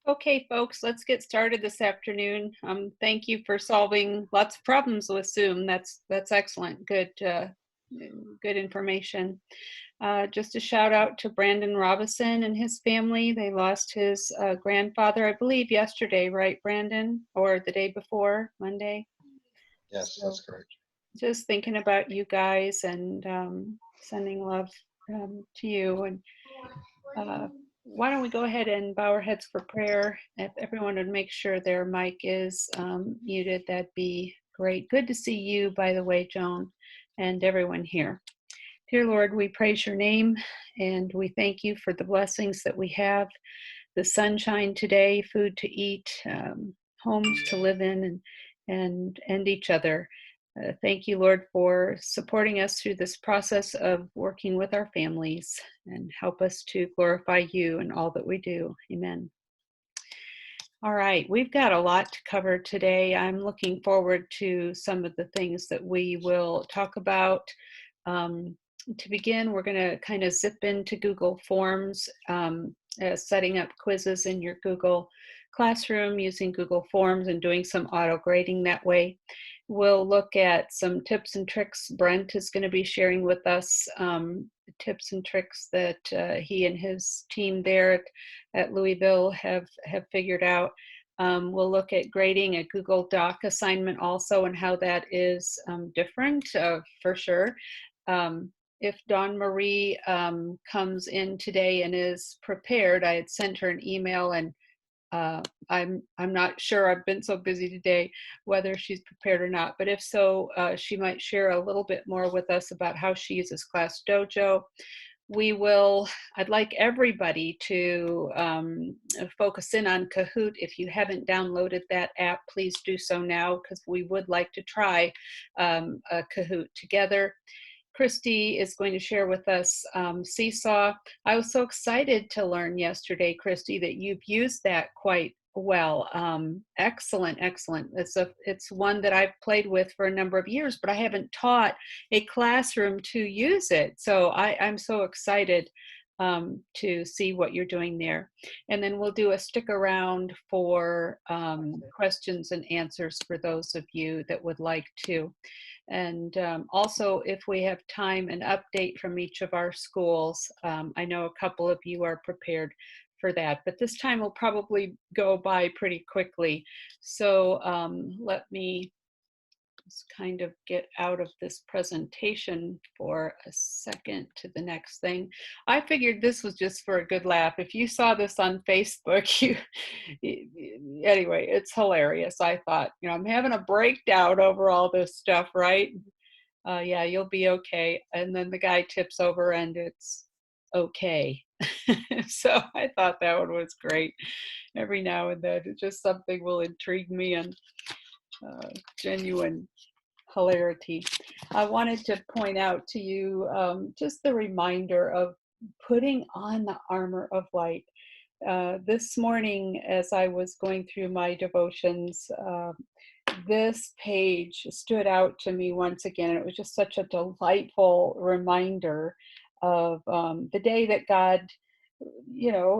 Okay, folks, let's get started this afternoon. Thank you for solving lots of problems with Zoom. That's excellent. Good information. Just a shout out to Brandon Robinson and his family. They lost his grandfather, I believe, yesterday, right, Brandon, or the day before, Monday. Yes, So that's correct. just thinking about you guys and sending love to you and. Uh, why don't we go ahead and bow our heads for prayer? If everyone would make sure their mic is muted, that'd be great. Good to see you, by the way, Joan, and everyone here. Dear Lord, we praise your name and we thank you for the blessings that we have, the sunshine today, food to eat, homes to live in, and each other. Thank you, Lord, for supporting us through this process of working with our families and help us to glorify you in all that we do. Amen. All right, we've got a lot to cover today. I'm looking forward to some of the things that we will talk about. To begin, we're going to kind of zip into Google Forms, setting up quizzes in your Google Classroom using Google Forms and doing some auto grading that way. We'll look at some tips and tricks. Brent is going to be sharing with us tips and tricks that he and his team there at Louisville have figured out. We'll look at grading a Google Doc assignment also and how that is different for sure. If Dawn Marie comes in today and is prepared, I had sent her an email and I'm not sure, I've been so busy today, whether she's prepared or not, but if so, she might share a little bit more with us about how she uses Class Dojo. I'd like everybody to focus in on Kahoot. If you haven't downloaded that app, please do so now because we would like to try a Kahoot together. Christy is going to share with us Seesaw. I was so excited to learn yesterday, Christy, that you've used that quite well. Excellent, excellent. It's one that I've played with for a number of years, but I haven't taught a classroom to use it. So I'm so excited to see what you're doing there. And then we'll do a stick around for questions and answers for those of you that would like to. And also, if we have time, an update from each of our schools. I know a couple of you are prepared for that, but this time will probably go by pretty quickly. So let me just kind of get out of this presentation for a second to the next thing. I figured this was just for a good laugh. If you saw this on Facebook, anyway, it's hilarious. I thought, I'm having a breakdown over all this stuff, right? Yeah, you'll be okay. And then the guy tips over and it's okay. So I thought that one was great. Every now and then, it's just something will intrigue me and genuine hilarity. I wanted to point out to you just the reminder of putting on the armor of light. This morning, as I was going through my devotions, this page stood out to me once again. And it was just such a delightful reminder of the day that God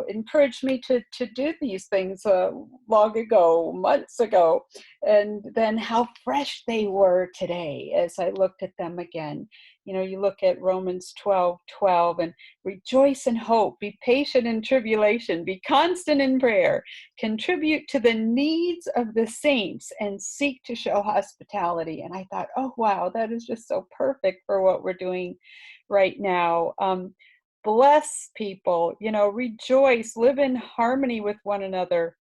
encouraged me to do these things long ago, months ago, and then how fresh they were today as I looked at them again. You look at Romans 12:12 and rejoice in hope, be patient in tribulation, be constant in prayer, contribute to the needs of the saints, and seek to show hospitality. And I thought, oh, wow, that is just so perfect for what we're doing right now. Bless people, rejoice, live in harmony with one another.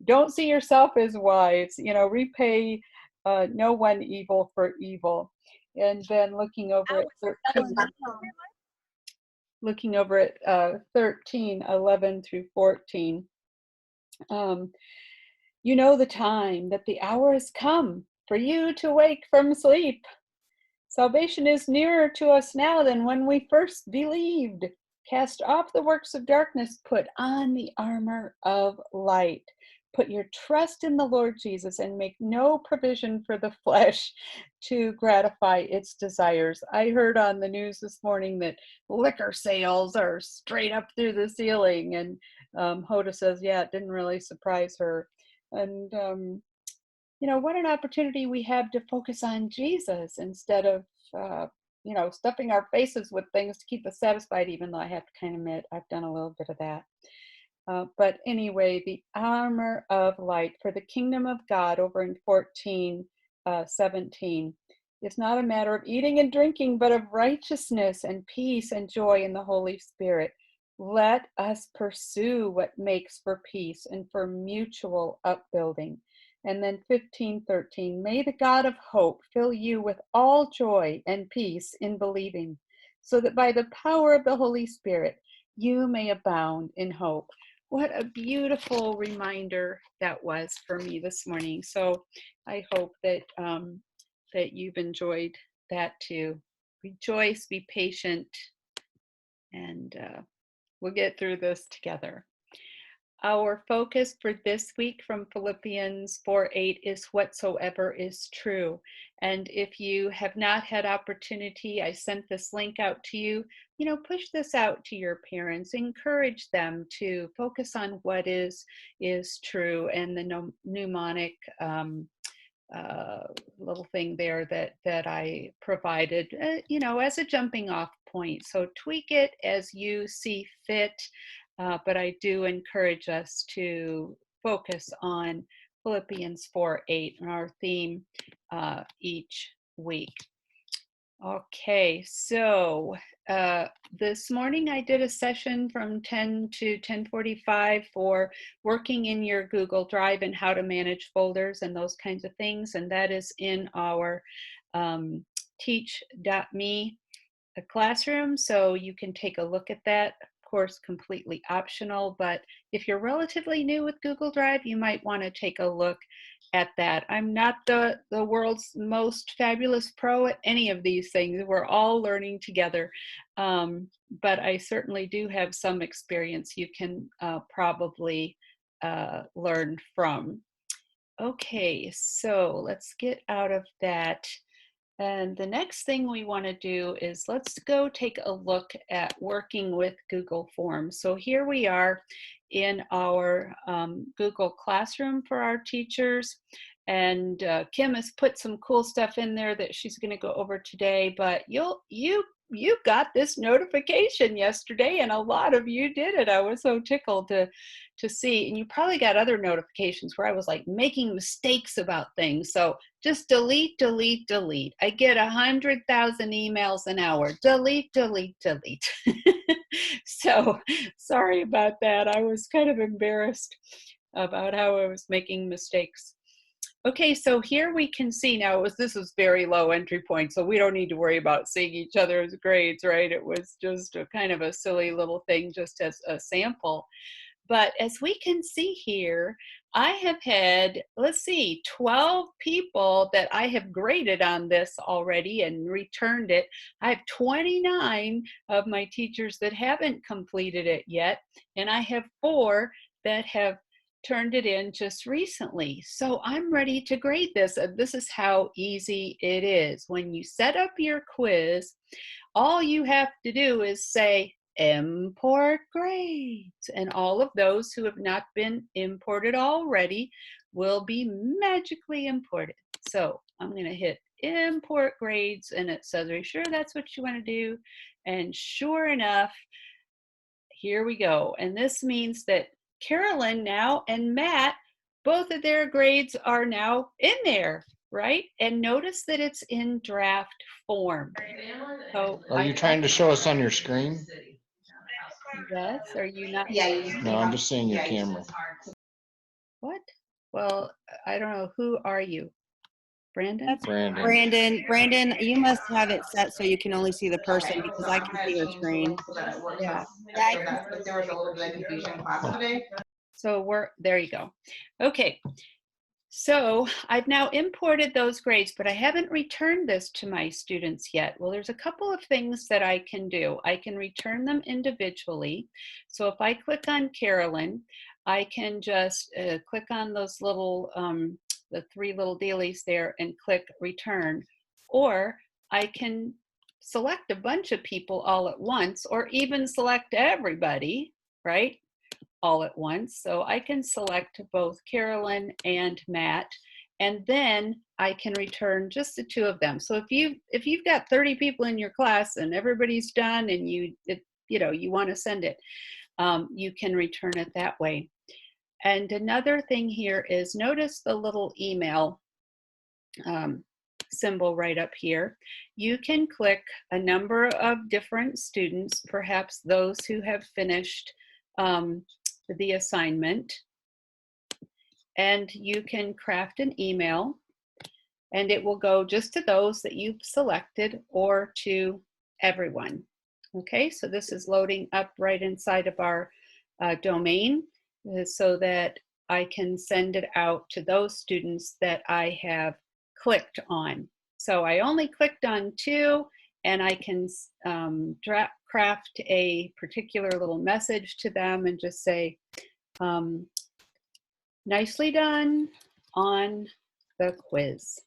Don't see yourself as wise, repay no one evil for evil. And then looking over at 13:11 through 14. You know the time, that the hour has come for you to wake from sleep. Salvation is nearer to us now than when we first believed. Cast off the works of darkness, put on the armor of light. Put your trust in the Lord Jesus and make no provision for the flesh to gratify its desires. I heard on the news this morning that liquor sales are straight up through the ceiling, and Hoda says, yeah, it didn't really surprise her. And, what an opportunity we have to focus on Jesus instead of, uh, stuffing our faces with things to keep us satisfied, even though I have to kind of admit I've done a little bit of that. But anyway, the armor of light for the kingdom of God over in 14:17. It's not a matter of eating and drinking, but of righteousness and peace and joy in the Holy Spirit. Let us pursue what makes for peace and for mutual upbuilding. And then 15:13, may the God of hope fill you with all joy and peace in believing, so that by the power of the Holy Spirit, you may abound in hope. What a beautiful reminder that was for me this morning. So I hope that that you've enjoyed that too. Rejoice, be patient, and we'll get through this together. Our focus for this week from Philippians 4:8 is whatsoever is true. And if you have not had opportunity, I sent this link out to you. Push this out to your parents. Encourage them to focus on what is true, and the mnemonic little thing there that I provided, as a jumping off point. So tweak it as you see fit, but I do encourage us to focus on Philippians 4:8, our theme each week. Okay, so this morning I did a session from 10 to 10:45 for working in your Google Drive and how to manage folders and those kinds of things. And that is in our teach.me classroom. So you can take a look at that. Of course, completely optional. But if you're relatively new with Google Drive, you might want to take a look at that. I'm not the world's most fabulous pro at any of these things. We're all learning together. But I certainly do have some experience you can probably learn from. Okay, so let's get out of that. And the next thing we want to do is let's go take a look at working with Google Forms. So here we are in our Google Classroom for our teachers. And Kim has put some cool stuff in there that she's going to go over today. But you got this notification yesterday, and a lot of you did it. I was so tickled to see. And you probably got other notifications where I was like making mistakes about things. So just delete, delete, delete. I get 100,000 emails an hour. Delete, delete, delete. So sorry about that. I was kind of embarrassed about how I was making mistakes. Okay, so here we can see now, this was very low entry point, so we don't need to worry about seeing each other's grades, right? It was just a kind of a silly little thing just as a sample. But as we can see here, I have had, 12 people that I have graded on this already and returned it. I have 29 of my teachers that haven't completed it yet, and I have 4 that have turned it in just recently. So I'm ready to grade this. And this is how easy it is. When you set up your quiz, all you have to do is say, import grades, and all of those who have not been imported already will be magically imported. So I'm going to hit import grades, and it says, are you sure that's what you want to do? And sure enough, here we go. And this means that Carolyn now and Matt, both of their grades are now in there, right? And notice that it's in draft form. So Are you trying to show us on your screen? Yes, are you not? No, I'm just seeing your camera. What? Well, I don't know. Who are you? Brandon? That's Brandon. Brandon, you must have it set so you can only see the person because I can see your screen. Yeah. Yeah, I can see it. So there you go. Okay. So I've now imported those grades, but I haven't returned this to my students yet. Well, there's a couple of things that I can do. I can return them individually. So if I click on Carolyn, I can just click on those little, the 3 little dailies there and click return. Or I can select a bunch of people all at once, or even select everybody, right? all at once. So I can select both Carolyn and Matt, and then I can return just the two of them. So if you've got 30 people in your class and everybody's done and you want to send it, you can return it that way. And another thing here is notice the little email symbol right up here. You can click a number of different students, perhaps those who have finished the assignment, and you can craft an email, and it will go just to those that you've selected or to everyone. Okay, so this is loading up right inside of our domain so that I can send it out to those students that I have clicked on. So I only clicked on 2, and I can craft a particular little message to them and just say, nicely done on the quiz,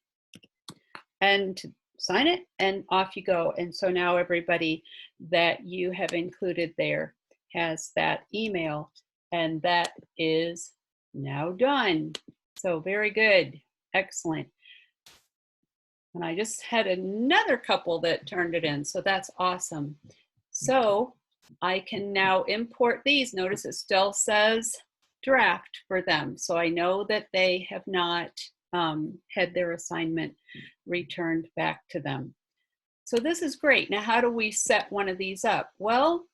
and sign it, and off you go. And so now everybody that you have included there has that email, and that is now done. So very good, excellent. And I just had another couple that turned it in, so that's awesome. So I can now import these. Notice it still says draft for them, so I know that they have not had their assignment returned back to them. So this is great. Now, how do we set one of these up? Well,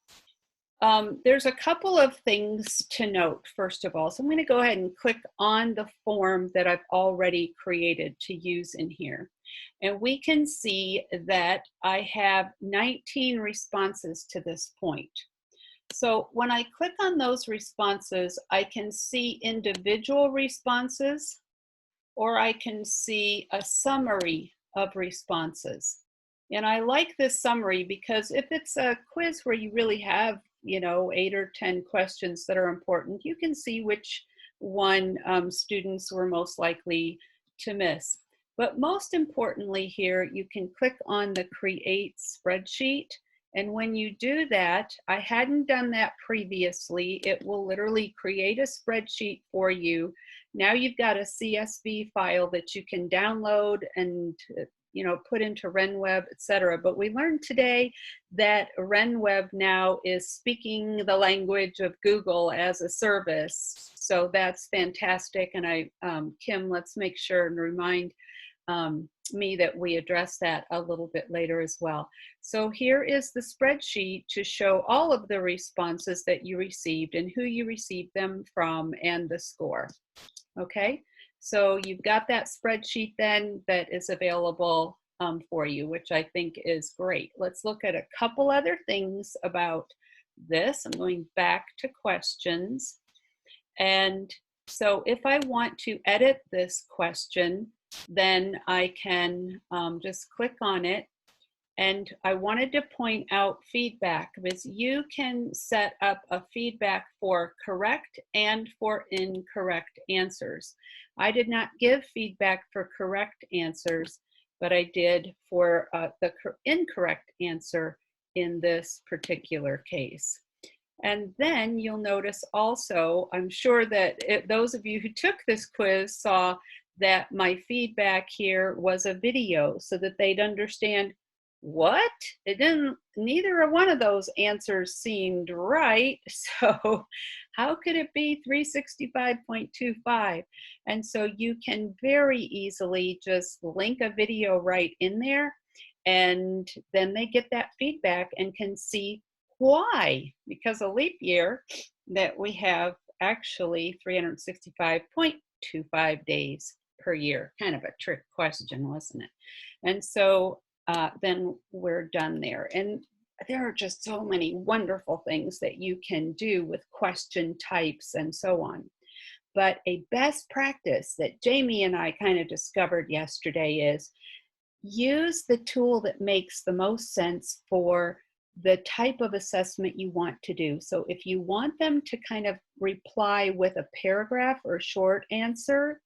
there's a couple of things to note, first of all. So I'm going to go ahead and click on the form that I've already created to use in here. And we can see that I have 19 responses to this point. So when I click on those responses, I can see individual responses, or I can see a summary of responses. And I like this summary because if it's a quiz where you really have 8 or 10 questions that are important, you can see which one students were most likely to miss. But most importantly here, you can click on the Create Spreadsheet. And when you do that, I hadn't done that previously, it will literally create a spreadsheet for you. Now you've got a CSV file that you can download and put into RenWeb, etc. But we learned today that RenWeb now is speaking the language of Google as a service. So that's fantastic. And Kim, let's make sure and remind me that we address that a little bit later as well. So here is the spreadsheet to show all of the responses that you received and who you received them from and the score. Okay, so you've got that spreadsheet then that is available for you, which I think is great. Let's look at a couple other things about this. I'm going back to questions. And so if I want to edit this question, then I can just click on it. And I wanted to point out feedback, because you can set up a feedback for correct and for incorrect answers. I did not give feedback for correct answers, but I did for the incorrect answer in this particular case. And then you'll notice also, I'm sure that those of you who took this quiz saw that my feedback here was a video so that they'd understand what? Neither one of those answers seemed right. So how could it be 365.25? And so you can very easily just link a video right in there, and then they get that feedback and can see why, because a leap year that we have actually 365.25 days per year. Kind of a trick question, wasn't it? And so then we're done there. And there are just so many wonderful things that you can do with question types and so on. But a best practice that Jamie and I kind of discovered yesterday is use the tool that makes the most sense for the type of assessment you want to do. So if you want them to kind of reply with a paragraph or short answer,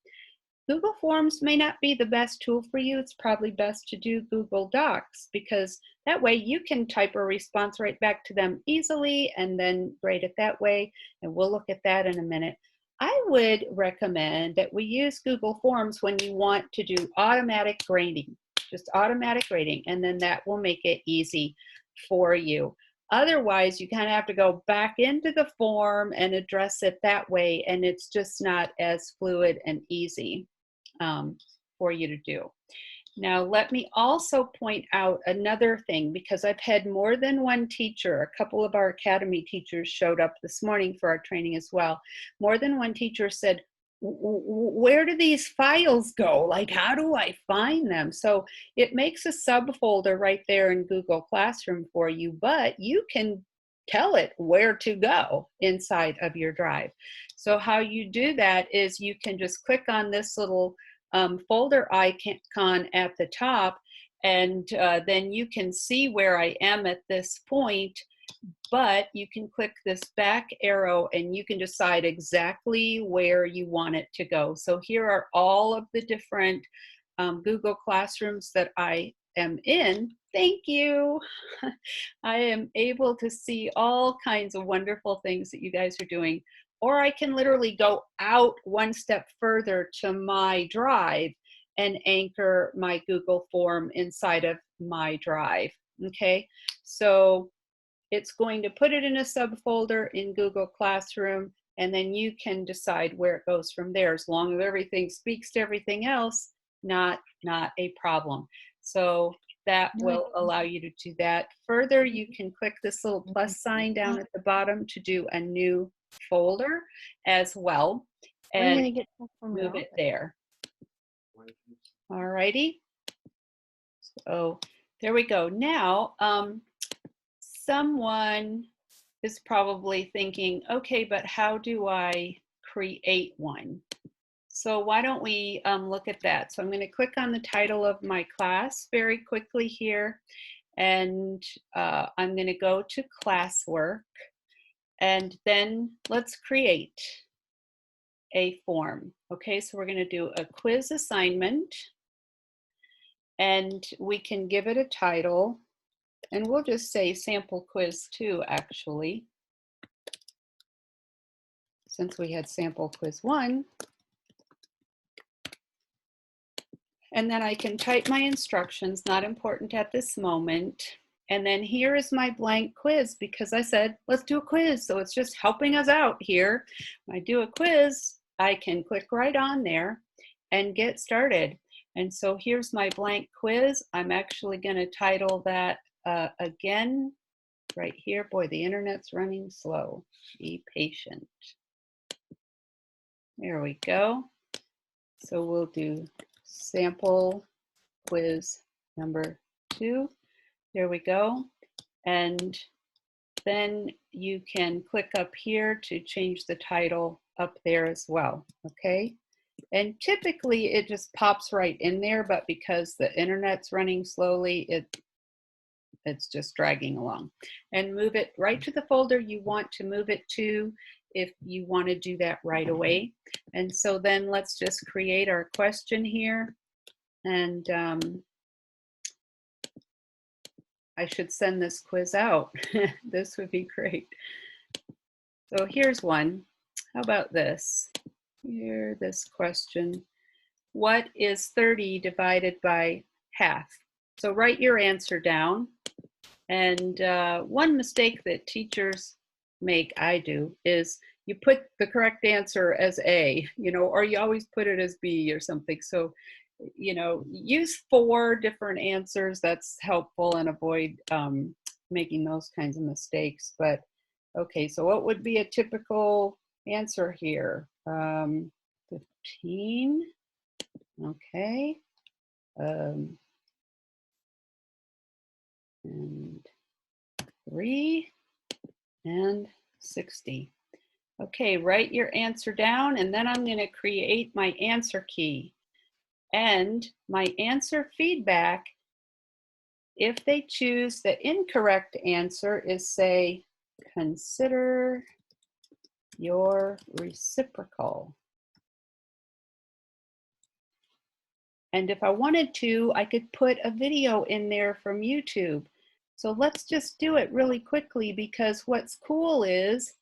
Google Forms may not be the best tool for you. It's probably best to do Google Docs, because that way you can type a response right back to them easily and then grade it that way. And we'll look at that in a minute. I would recommend that we use Google Forms when you want to do automatic grading, just automatic grading, and then that will make it easy for you. Otherwise, you kind of have to go back into the form and address it that way, and it's just not as fluid and easy for you to do. Now, let me also point out another thing, because I've had more than one teacher, a couple of our academy teachers showed up this morning for our training as well. More than one teacher said, where do these files go? Like, how do I find them? So it makes a subfolder right there in Google Classroom for you, but you can tell it where to go inside of your drive. So how you do that is you can just click on this little folder icon at the top, and then you can see where I am at this point, but you can click this back arrow and you can decide exactly where you want it to go. So here are all of the different Google Classrooms that I am in. Thank you. I am able to see all kinds of wonderful things that you guys are doing. Or I can literally go out one step further to my drive and anchor my Google form inside of my drive. Okay, so it's going to put it in a subfolder in Google Classroom, and then you can decide where it goes from there. As long as everything speaks to everything else, not a problem. So that will allow you to do that. Further, you can click this little plus sign down at the bottom to do a new folder as well, and move it there. All righty. So there we go. Now, someone is probably thinking, okay, but how do I create one? So why don't we look at that? So I'm going to click on the title of my class very quickly here, and I'm going to go to classwork, and then let's create a form. Okay, so we're going to do a quiz assignment, and we can give it a title, and we'll just say sample quiz 2, actually, since we had sample quiz 1. And then I can type my instructions, not important at this moment. And then here is my blank quiz, because I said, let's do a quiz. So it's just helping us out here. When I do a quiz, I can click right on there and get started. And so here's my blank quiz. I'm actually going to title that again right here. Boy, the internet's running slow. Be patient. There we go. So we'll do sample quiz number 2. There we go. And then you can click up here to change the title up there as well. Okay. And typically it just pops right in there, but because the internet's running slowly, it's just dragging along. And move it right to the folder you want to move it to, if you want to do that right away. And so then let's just create our question here. And I should send this quiz out. This would be great. So here's one. How about this? Here, this question. What is 30 divided by half? So write your answer down. And one mistake that teachers make, I do, is you put the correct answer as A, or you always put it as B or something. So, use 4 different answers. That's helpful, and avoid making those kinds of mistakes. But okay, so what would be a typical answer here? 15. Okay. And 3 and 60. Okay, write your answer down, and then I'm going to create my answer key. And my answer feedback, if they choose the incorrect answer, is say, consider your reciprocal. And if I wanted to, I could put a video in there from YouTube. So let's just do it really quickly, because what's cool is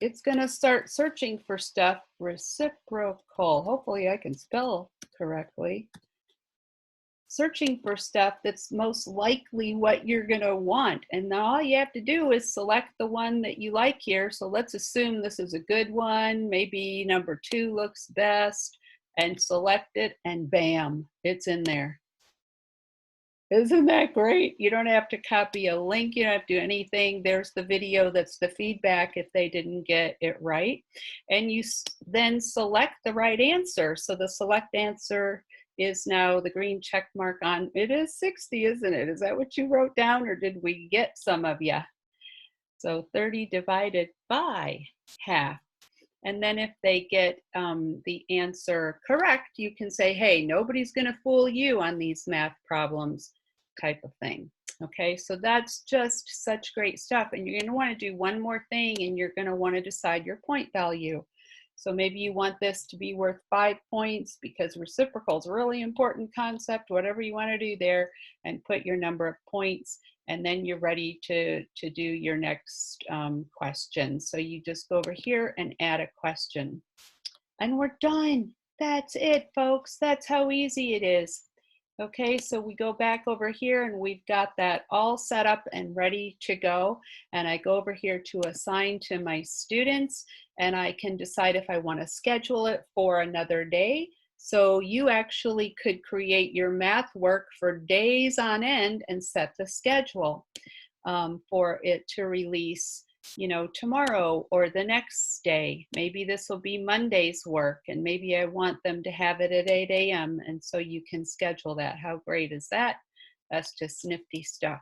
it's going to start searching for stuff reciprocal. Hopefully I can spell correctly. Searching for stuff that's most likely what you're going to want. And now all you have to do is select the one that you like here. So let's assume this is a good one. Maybe number 2 looks best, and select it, and bam, it's in there. Isn't that great? You don't have to copy a link. You don't have to do anything. There's the video that's the feedback if they didn't get it right. And you then select the right answer. So the select answer is now the green check mark on. It is 60, isn't it? Is that what you wrote down, or did we get some of you? So 30 divided by half. And then if they get the answer correct, you can say, hey, nobody's going to fool you on these math problems, type of thing. Okay, so that's just such great stuff. And you're going to want to do one more thing, and you're going to want to decide your point value. So maybe you want this to be worth 5 points because reciprocal is a really important concept, whatever you want to do there, and put your number of points. And then you're ready to do your next question. So you just go over here and add a question. And we're done. That's it, folks. That's how easy it is. Okay, so we go back over here, and we've got that all set up and ready to go. And I go over here to assign to my students, and I can decide if I want to schedule it for another day. So you actually could create your math work for days on end and set the schedule for it to release, you know, tomorrow or the next day. Maybe this will be Monday's work, and maybe I want them to have it at 8 a.m. And so you can schedule that. How great is that? That's just nifty stuff.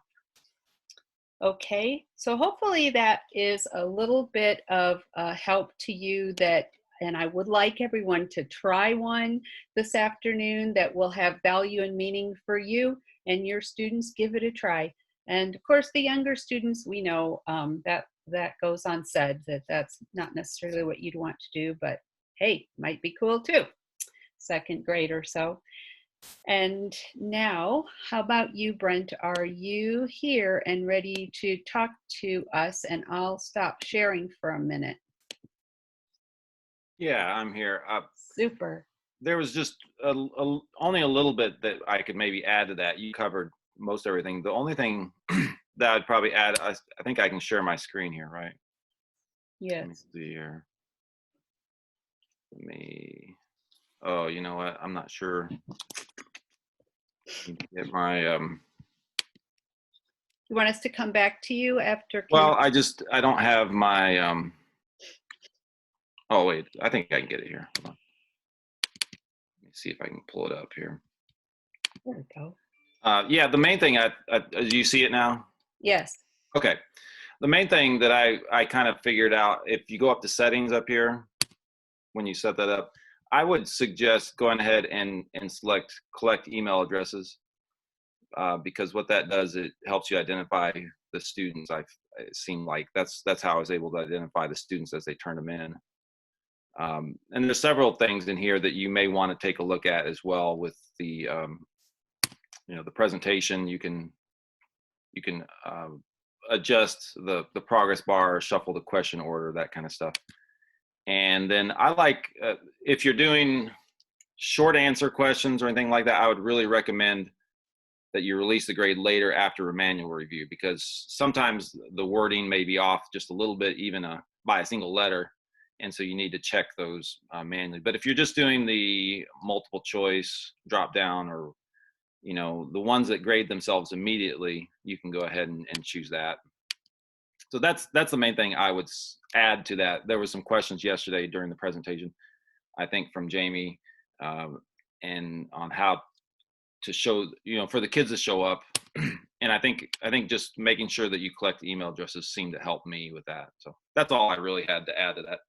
Okay, so hopefully that is a little bit of help to you, that, and I would like everyone to try one this afternoon that will have value and meaning for you and your students. Give it a try. And of course, the younger students, we know that goes unsaid, that's not necessarily what you'd want to do, but hey, might be cool too. 2nd grade or so. And now, how about you, Brent? Are you here and ready to talk to us? And I'll stop sharing for a minute. Yeah, I'm here. Super. There was just only a little bit that I could maybe add to that. You covered most everything. The only thing that I'd probably add, I think I can share my screen here, right? Yes. Let me see here. Oh, you know what? I'm not sure. Get my You want us to come back to you after? well, I don't have my oh wait, I think I can get it here. Hold on. Let me see if I can pull it up here. There we go. Yeah, the main thing do you see it now? Yes. Okay. The main thing that I kind of figured out, if you go up to settings up here, when you set that up, I would suggest going ahead and select collect email addresses, because what that does, it helps you identify the students. It seemed like that's how I was able to identify the students as they turned them in. And there's several things in here that you may want to take a look at as well with the you know, the presentation. You can adjust the progress bar, shuffle the question order, that kind of stuff. And then I like, if you're doing short answer questions or anything like that, I would really recommend that you release the grade later after a manual review, because sometimes the wording may be off just a little bit, even by a single letter. And so you need to check those manually. But if you're just doing the multiple choice drop down, or, you know, the ones that grade themselves immediately, you can go ahead and choose that. So that's the main thing I would add to that. There was some questions yesterday during the presentation, I think from Jamie, and on how to show, you know, for the kids to show up. And I think just making sure that you collect the email addresses seemed to help me with that. So that's all I really had to add to that.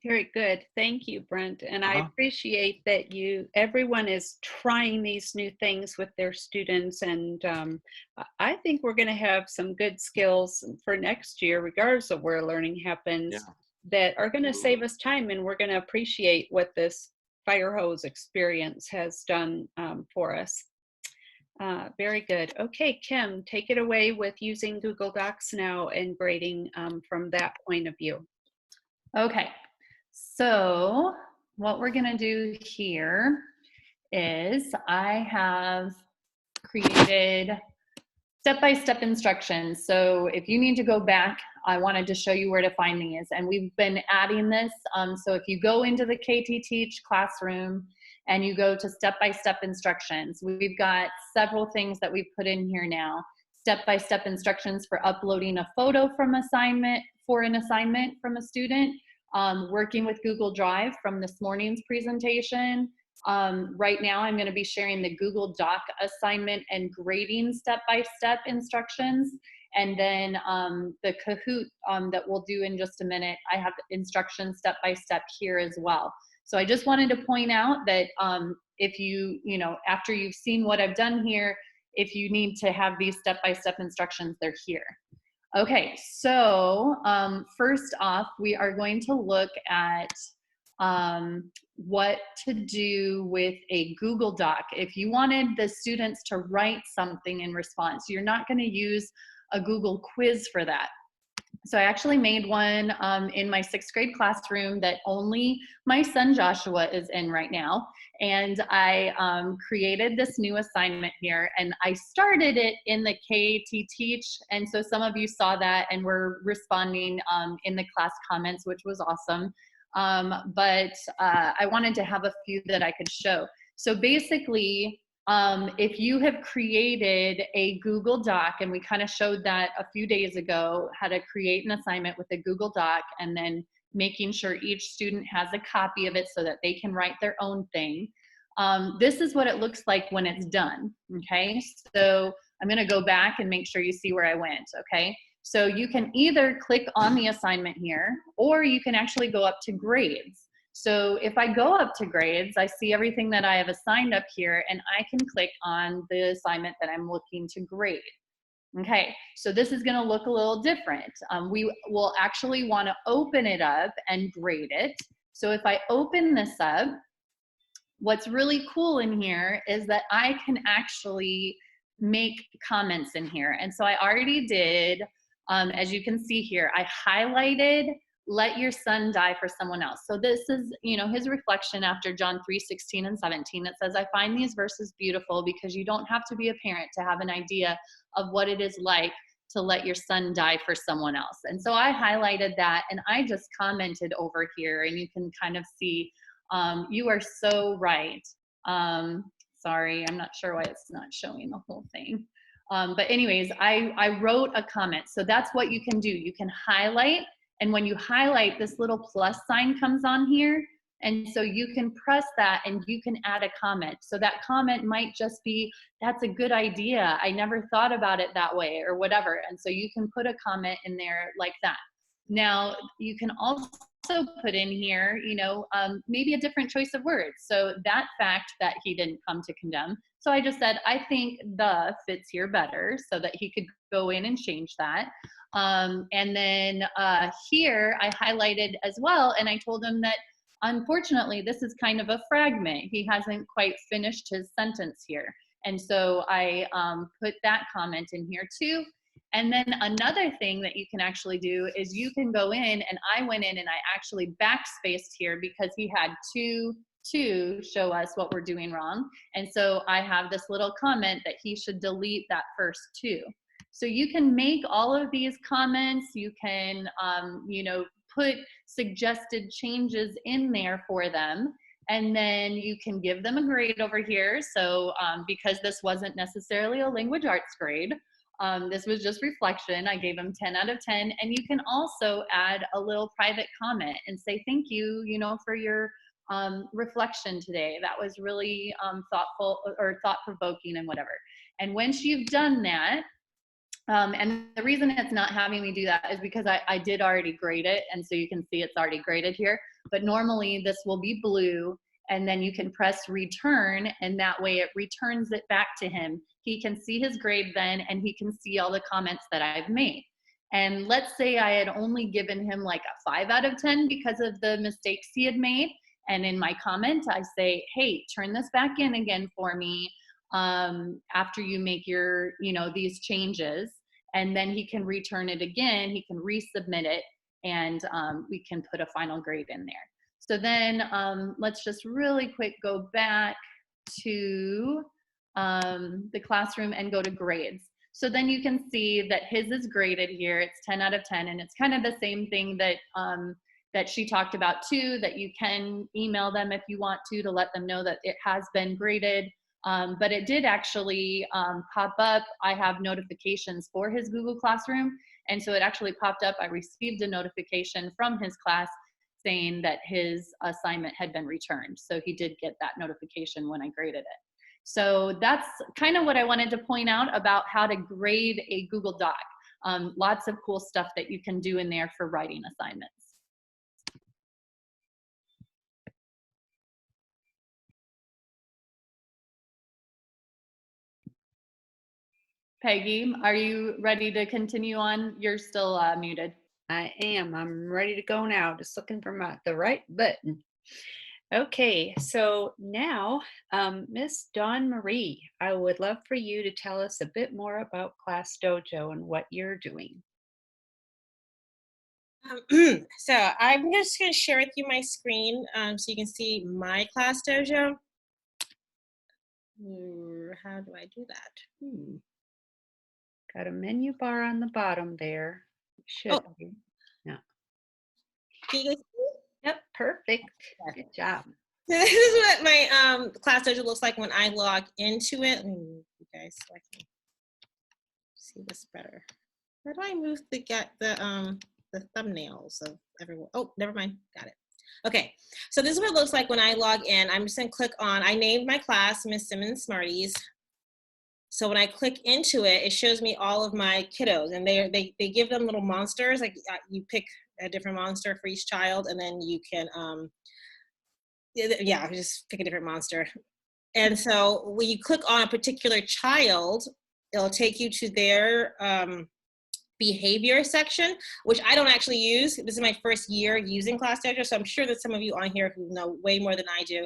Very good. Thank you, Brent. And I appreciate that everyone is trying these new things with their students. And I think we're going to have some good skills for next year, regardless of where learning happens. that are going to save us time, and we're going to appreciate what this fire hose experience has done for us. Very good. Okay, Kim, take it away with using Google Docs now and grading from that point of view. Okay, so what we're gonna do here is I have created step-by-step instructions. So if you need to go back, I wanted to show you where to find these. And we've been adding this. So if you go into the KT Teach classroom and you go to step-by-step instructions, we've got several things that we've put in here now. Step-by-step instructions for uploading a photo from an assignment from a student, working with Google Drive from this morning's presentation. Right now, I'm going to be sharing the Google Doc assignment and grading step-by-step instructions. And then the Kahoot that we'll do in just a minute, I have instructions step-by-step here as well. So I just wanted to point out that if you after you've seen what I've done here, if you need to have these step-by-step instructions, they're here. Okay, so first off, we are going to look at what to do with a Google Doc. If you wanted the students to write something in response, you're not going to use a Google quiz for that. So I actually made one in my 6th grade classroom that only my son Joshua is in right now. And I created this new assignment here, and I started it in the KT Teach. And so some of you saw that and were responding in the class comments, which was awesome. But I wanted to have a few that I could show. So basically, if you have created a Google Doc, and we kind of showed that a few days ago, how to create an assignment with a Google Doc, and then making sure each student has a copy of it so that they can write their own thing. This is what it looks like when it's done, okay? So I'm gonna go back and make sure you see where I went, okay? So you can either click on the assignment here, or you can actually go up to grades. So if I go up to grades, I see everything that I have assigned up here, and I can click on the assignment that I'm looking to grade. Okay, so this is gonna look a little different. We will actually wanna open it up and grade it. So if I open this up, what's really cool in here is that I can actually make comments in here. And so I already did, as you can see here, I highlighted, let your son die for someone else. So this is, his reflection after John 3:16 and 17. It says, I find these verses beautiful because you don't have to be a parent to have an idea of what it is like to let your son die for someone else. And so I highlighted that, and I just commented over here, and you can kind of see, you are so right. Sorry, I'm not sure why it's not showing the whole thing. But anyways, I wrote a comment. So that's what you can do. You can highlight, and when you highlight, this little plus sign comes on here. And so you can press that and you can add a comment. So that comment might just be, that's a good idea. I never thought about it that way, or whatever. And so you can put a comment in there like that. Now, you can also put in here, maybe a different choice of words. So that fact that he didn't come to condemn. So I just said, I think the fits here better, so that he could go in and change that. And then here I highlighted as well, and I told him that unfortunately this is kind of a fragment. He hasn't quite finished his sentence here. And so I put that comment in here too. And then another thing that you can actually do is you can go in, and I went in and I actually backspaced here because he had to show us what we're doing wrong. And so I have this little comment that he should delete that first 2. So you can make all of these comments. You can, put suggested changes in there for them. And then you can give them a grade over here. So because this wasn't necessarily a language arts grade, this was just reflection, I gave them 10 out of 10. And you can also add a little private comment and say, thank you, for your reflection today. That was really thoughtful or thought-provoking and whatever. And once you've done that, and the reason it's not having me do that is because I did already grade it. And so you can see it's already graded here. But normally this will be blue, and then you can press return, and that way it returns it back to him. He can see his grade then, and he can see all the comments that I've made. And let's say I had only given him like a 5 out of 10 because of the mistakes he had made. And in my comment, I say, hey, turn this back in again for me after you make your, these changes. And then he can return it again. He can resubmit it, and we can put a final grade in there. So then let's just really quick go back to the classroom and go to grades. So then you can see that his is graded here. It's 10 out of 10, and it's kind of the same thing that that she talked about too, that you can email them if you want to let them know that it has been graded. But it did actually pop up. I have notifications for his Google Classroom, and so it actually popped up. I received a notification from his class saying that his assignment had been returned. So he did get that notification when I graded it. So that's kind of what I wanted to point out about how to grade a Google Doc. Lots of cool stuff that you can do in there for writing assignments. Peggy, are you ready to continue on? You're still muted. I am. I'm ready to go now. Just looking for the right button. Okay, so now, Miss Dawn Marie, I would love for you to tell us a bit more about Class Dojo and what you're doing. So I'm just going to share with you my screen so you can see my Class Dojo. How do I do that? Got a menu bar on the bottom there. Should be. Yeah. Can you guys see? Yep, perfect. Good job. So this is what my Class Dojo looks like when I log into it. Let me move you guys so I can see this better. How do I move the thumbnails of everyone? Oh, never mind. Got it. Okay, so this is what it looks like when I log in. I'm just gonna click on, I named my class Miss Simmons Smarties. So when I click into it, it shows me all of my kiddos, and they give them little monsters. Like you pick a different monster for each child, and then you can, just pick a different monster. And so when you click on a particular child, it'll take you to their behavior section, which I don't actually use. This is my first year using Class Dojo, so I'm sure that some of you on here who know way more than I do.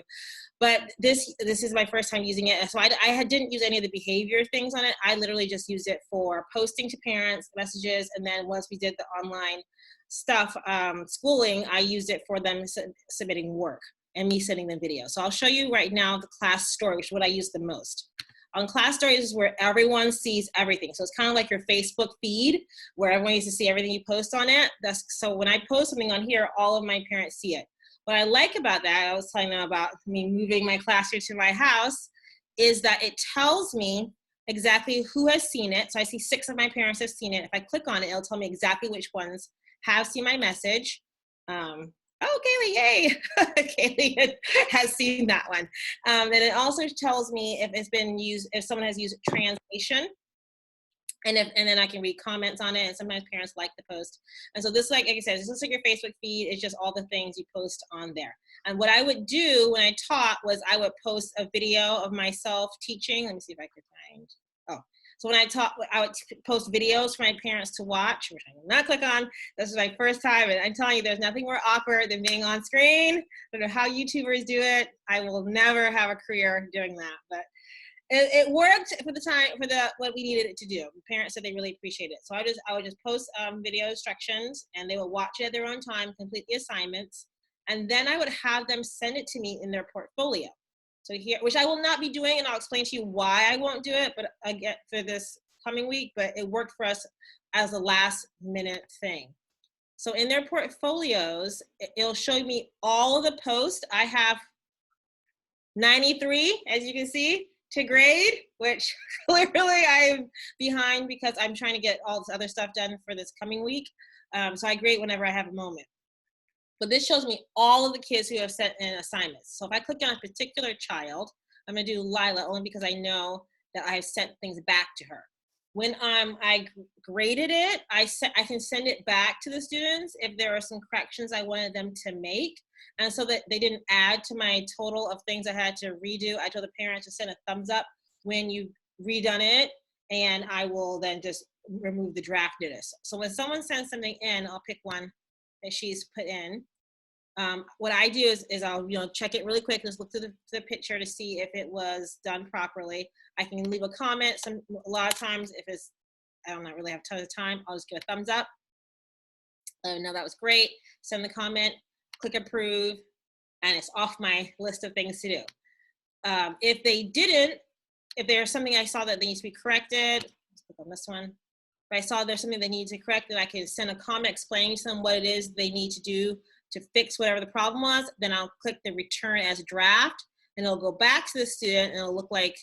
But this is my first time using it. So I didn't use any of the behavior things on it. I literally just used it for posting to parents, messages, and then once we did the online stuff, schooling, I used it for them submitting work and me sending them video. So I'll show you right now the class story, which is what I use the most. On Class Stories is where everyone sees everything. So it's kind of like your Facebook feed where everyone used to see everything you post on it. So when I post something on here, all of my parents see it. What I like about that, I was telling them about me moving my classroom to my house, is that it tells me exactly who has seen it. So I see 6 of my parents have seen it. If I click on it, it'll tell me exactly which ones have seen my message. Oh, Kaylee, yay! Kaylee has seen that one. And it also tells me if it's been used, if someone has used translation, and then I can read comments on it. And sometimes parents like the post. And so this, like I said, this is like your Facebook feed. It's just all the things you post on there. And what I would do when I taught was I would post a video of myself teaching. Let me see if I could find. Oh. So when I taught, I would post videos for my parents to watch, which I will not click on. This is my first time, and I'm telling you, there's nothing more awkward than being on screen. I don't know how YouTubers do it. I will never have a career doing that, but it worked for the time, for what we needed it to do. The parents said they really appreciate it. So I would just post video instructions, and they would watch it at their own time, complete the assignments, and then I would have them send it to me in their portfolio. So here, which I will not be doing, and I'll explain to you why I won't do it, but again, for this coming week, but it worked for us as a last minute thing. So in their portfolios, it'll show me all of the posts. I have 93, as you can see, to grade, which clearly I'm behind because I'm trying to get all this other stuff done for this coming week. So I grade whenever I have a moment. But this shows me all of the kids who have sent in assignments. So if I click on a particular child, I'm gonna do Lila only because I know that I have sent things back to her. When I graded it, I can send it back to the students if there are some corrections I wanted them to make. And so that they didn't add to my total of things I had to redo, I told the parents to send a thumbs up when you've redone it, and I will then just remove the draft notice. So when someone sends something in, I'll pick one that she's put in. What I do is I'll check it really quick, just look through the picture to see if it was done properly. I can leave a comment. A lot of times, if I don't really have tons of time, I'll just give a thumbs up. No, that was great. Send the comment, click approve, and it's off my list of things to do. If they didn't, if there's something I saw that needs to be corrected, let's click on this one. If I saw there's something they need to correct, then I can send a comment explaining to them what it is they need to do to fix whatever the problem was. Then I'll click the return as draft, and it'll go back to the student, and it'll look like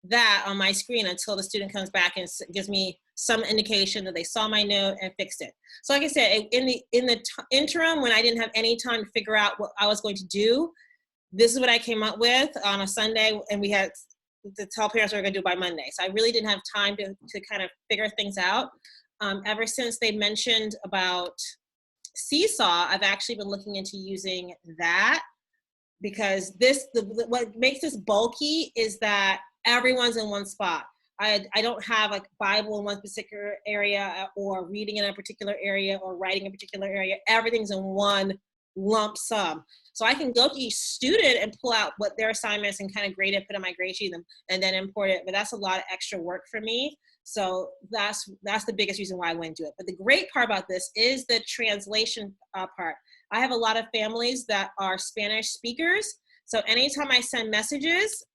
that on my screen until the student comes back and gives me some indication that they saw my note and fixed it. So like I said, in the interim, when I didn't have any time to figure out what I was going to do, this is what I came up with on a Sunday, and we had to tell parents what we're going to do by Monday. So I really didn't have time to kind of figure things out. Ever since they mentioned about Seesaw, I've actually been looking into using that, because what makes this bulky is that everyone's in one spot. I don't have like Bible in one particular area, or reading in a particular area, or writing in a particular area. Everything's in one lump sum. So I can go to each student and pull out what their assignments and kind of grade it, put on my grade sheet, and then import it. But that's a lot of extra work for me. So that's the biggest reason why I wouldn't do it. But the great part about this is the translation part. I have a lot of families that are Spanish speakers. So anytime I send messages,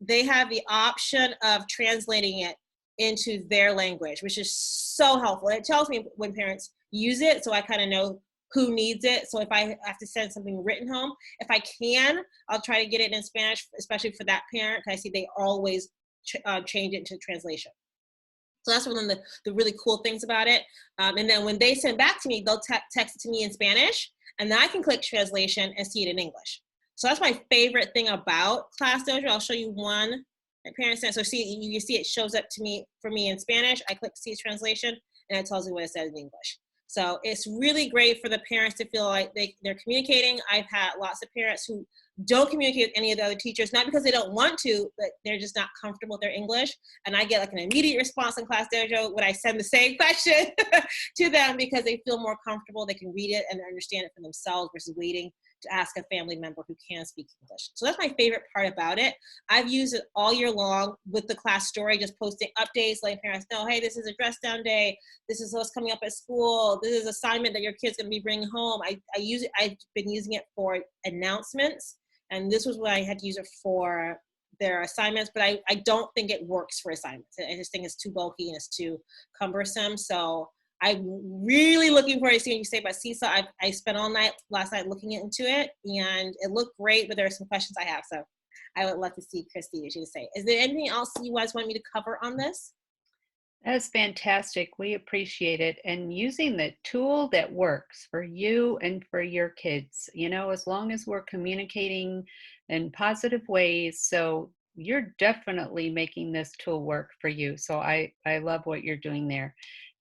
they have the option of translating it into their language, which is so helpful. It tells me when parents use it, so I kind of know who needs it. So if I have to send something written home, if I can, I'll try to get it in Spanish, especially for that parent, because I see they always change it to translation. So that's one of the really cool things about it. And then when they send back to me, they'll text it to me in Spanish, and then I can click translation and see it in English. So that's my favorite thing about Class Dojo. I'll show you one that parents sent. So you see it shows up for me in Spanish. I click see translation, and it tells me what it says in English. So it's really great for the parents to feel like they're communicating. I've had lots of parents who don't communicate with any of the other teachers, not because they don't want to, but they're just not comfortable with their English. And I get like an immediate response in Class Dojo when I send the same question to them, because they feel more comfortable. They can read it and understand it for themselves versus waiting to ask a family member who can speak English. So that's my favorite part about it. I've used it all year long with the class story, just posting updates, letting parents know, hey, this is a dress down day. This is what's coming up at school. This is an assignment that your kid's gonna be bringing home. I use it, I've been using it for announcements. And this was what I had to use it for their assignments, but I don't think it works for assignments. I just think it's too bulky and it's too cumbersome. So I'm really looking forward to seeing what you say about Seesaw. I spent all night last night looking into it, and it looked great, but there are some questions I have. So I would love to see Christy, what you say. Is there anything else you guys want me to cover on this? That's fantastic. We appreciate it. And using the tool that works for you and for your kids, as long as we're communicating in positive ways. So you're definitely making this tool work for you. So I love what you're doing there.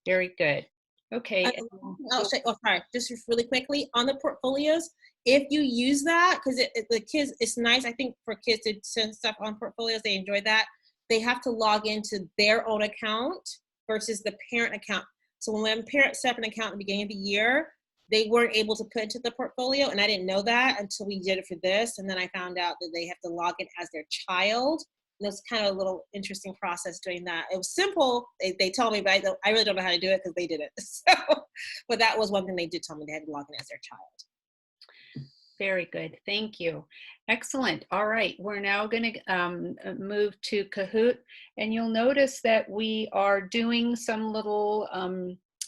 Very good. Okay. Sorry, just really quickly on the portfolios, if you use that, because the kids, it's nice, I think, for kids to send stuff on portfolios, they enjoy that. They have to log into their own account versus the parent account. So when parents set up an account at the beginning of the year, they weren't able to put into the portfolio, and I didn't know that until we did it for this, and then I found out that they have to log in as their child. And it was kind of a little interesting process doing that. It was simple, they told me, but I really don't know how to do it because they did it. So, but that was one thing they did tell me, they had to log in as their child. Very good. Thank you. Excellent. All right. We're now going to move to Kahoot. And you'll notice that we are doing some little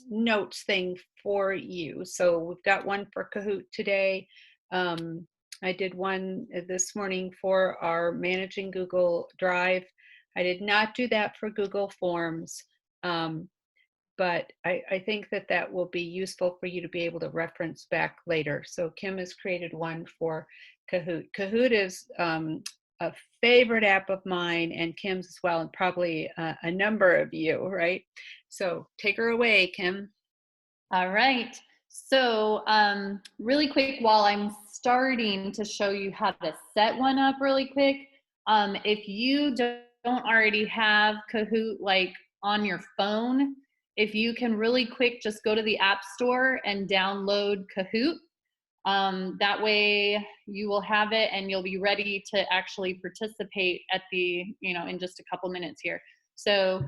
notes thing for you. So we've got one for Kahoot today. I did one this morning for our Managing Google Drive. I did not do that for Google Forms. But I think that will be useful for you to be able to reference back later. So Kim has created one for Kahoot. Kahoot is a favorite app of mine and Kim's as well, and probably a number of you, right? So take her away, Kim. All right. So really quick, while I'm starting to show you how to set one up really quick, if you don't already have Kahoot like on your phone, if you can really quick just go to the App Store and download Kahoot. That way you will have it and you'll be ready to actually participate at the, in just a couple minutes here. So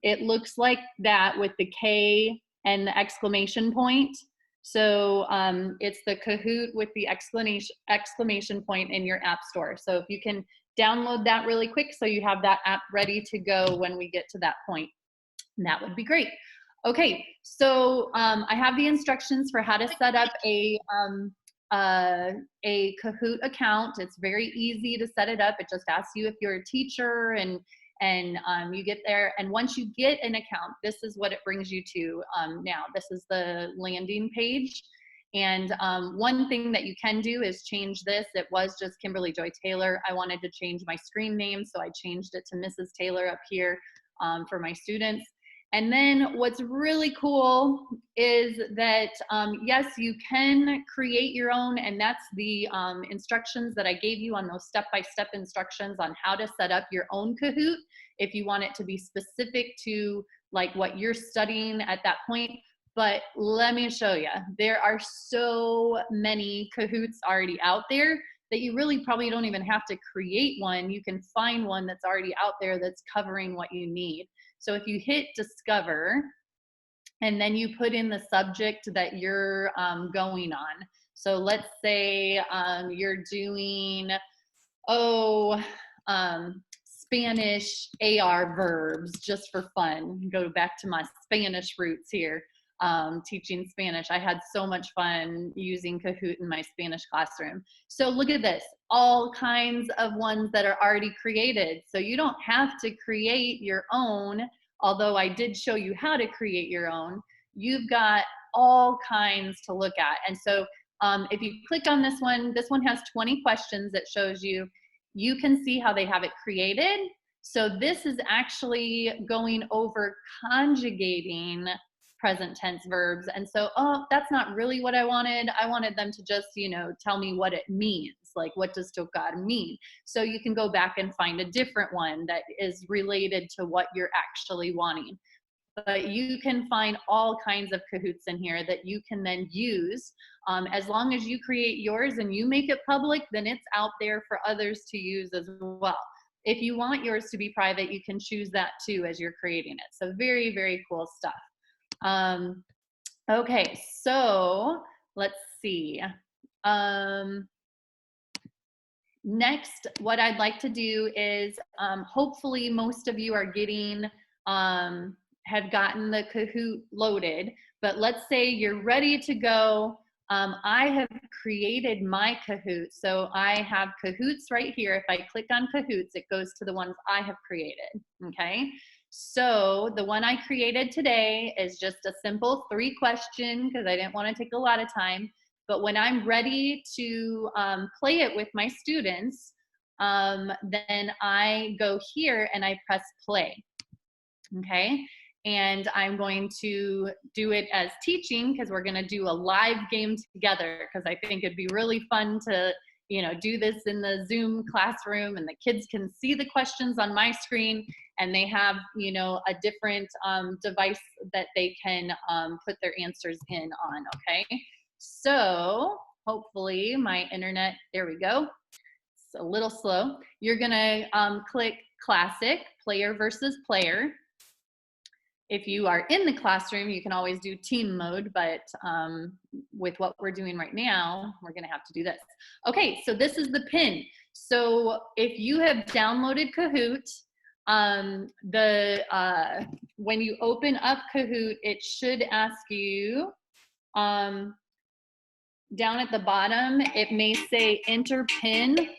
it looks like that with the K and the exclamation point. So it's the Kahoot with the exclamation point in your App Store. So if you can download that really quick so you have that app ready to go when we get to that point, that would be great. Okay, so I have the instructions for how to set up a Kahoot account. It's very easy to set it up. It just asks you if you're a teacher, and you get there. And once you get an account, this is what it brings you to now. This is the landing page. And one thing that you can do is change this. It was just Kimberly Joy Taylor. I wanted to change my screen name, so I changed it to Mrs. Taylor up here for my students. And then what's really cool is that, yes, you can create your own, and that's the instructions that I gave you on those step-by-step instructions on how to set up your own Kahoot if you want it to be specific to like what you're studying at that point. But let me show you, there are so many Kahoots already out there that you really probably don't even have to create one. You can find one that's already out there that's covering what you need. So if you hit discover, and then you put in the subject that you're going on. So let's say you're doing, Spanish AR verbs just for fun. Go back to my Spanish roots here. Teaching Spanish. I had so much fun using Kahoot in my Spanish classroom. So look at this, all kinds of ones that are already created. So you don't have to create your own, although I did show you how to create your own. You've got all kinds to look at. And so if you click on this one has 20 questions that shows you. You can see how they have it created. So this is actually going over conjugating present tense verbs. And so, that's not really what I wanted. I wanted them to just, tell me what it means. Like, what does tocar mean? So you can go back and find a different one that is related to what you're actually wanting. But you can find all kinds of Kahoots in here that you can then use. As long as you create yours and you make it public, then it's out there for others to use as well. If you want yours to be private, you can choose that too as you're creating it. So very, very cool stuff. Okay, so let's see. Next, what I'd like to do is, hopefully most of you are getting, have gotten the Kahoot loaded, but let's say you're ready to go. I have created my Kahoot. So I have Kahoots right here. If I click on Kahoots, it goes to the ones I have created, okay? So the one I created today is just a simple 3-question because I didn't want to take a lot of time. But when I'm ready to play it with my students, then I go here and I press play, okay? And I'm going to do it as teaching because we're going to do a live game together because I think it'd be really fun to, do this in the Zoom classroom and the kids can see the questions on my screen and they have, a different device that they can put their answers in on, okay? So hopefully my internet, there we go. It's a little slow. You're gonna click classic, player versus player. If you are in the classroom, you can always do team mode, but with what we're doing right now, we're gonna have to do this. Okay, so this is the pin. So if you have downloaded Kahoot, when you open up Kahoot, it should ask you, down at the bottom, it may say enter pin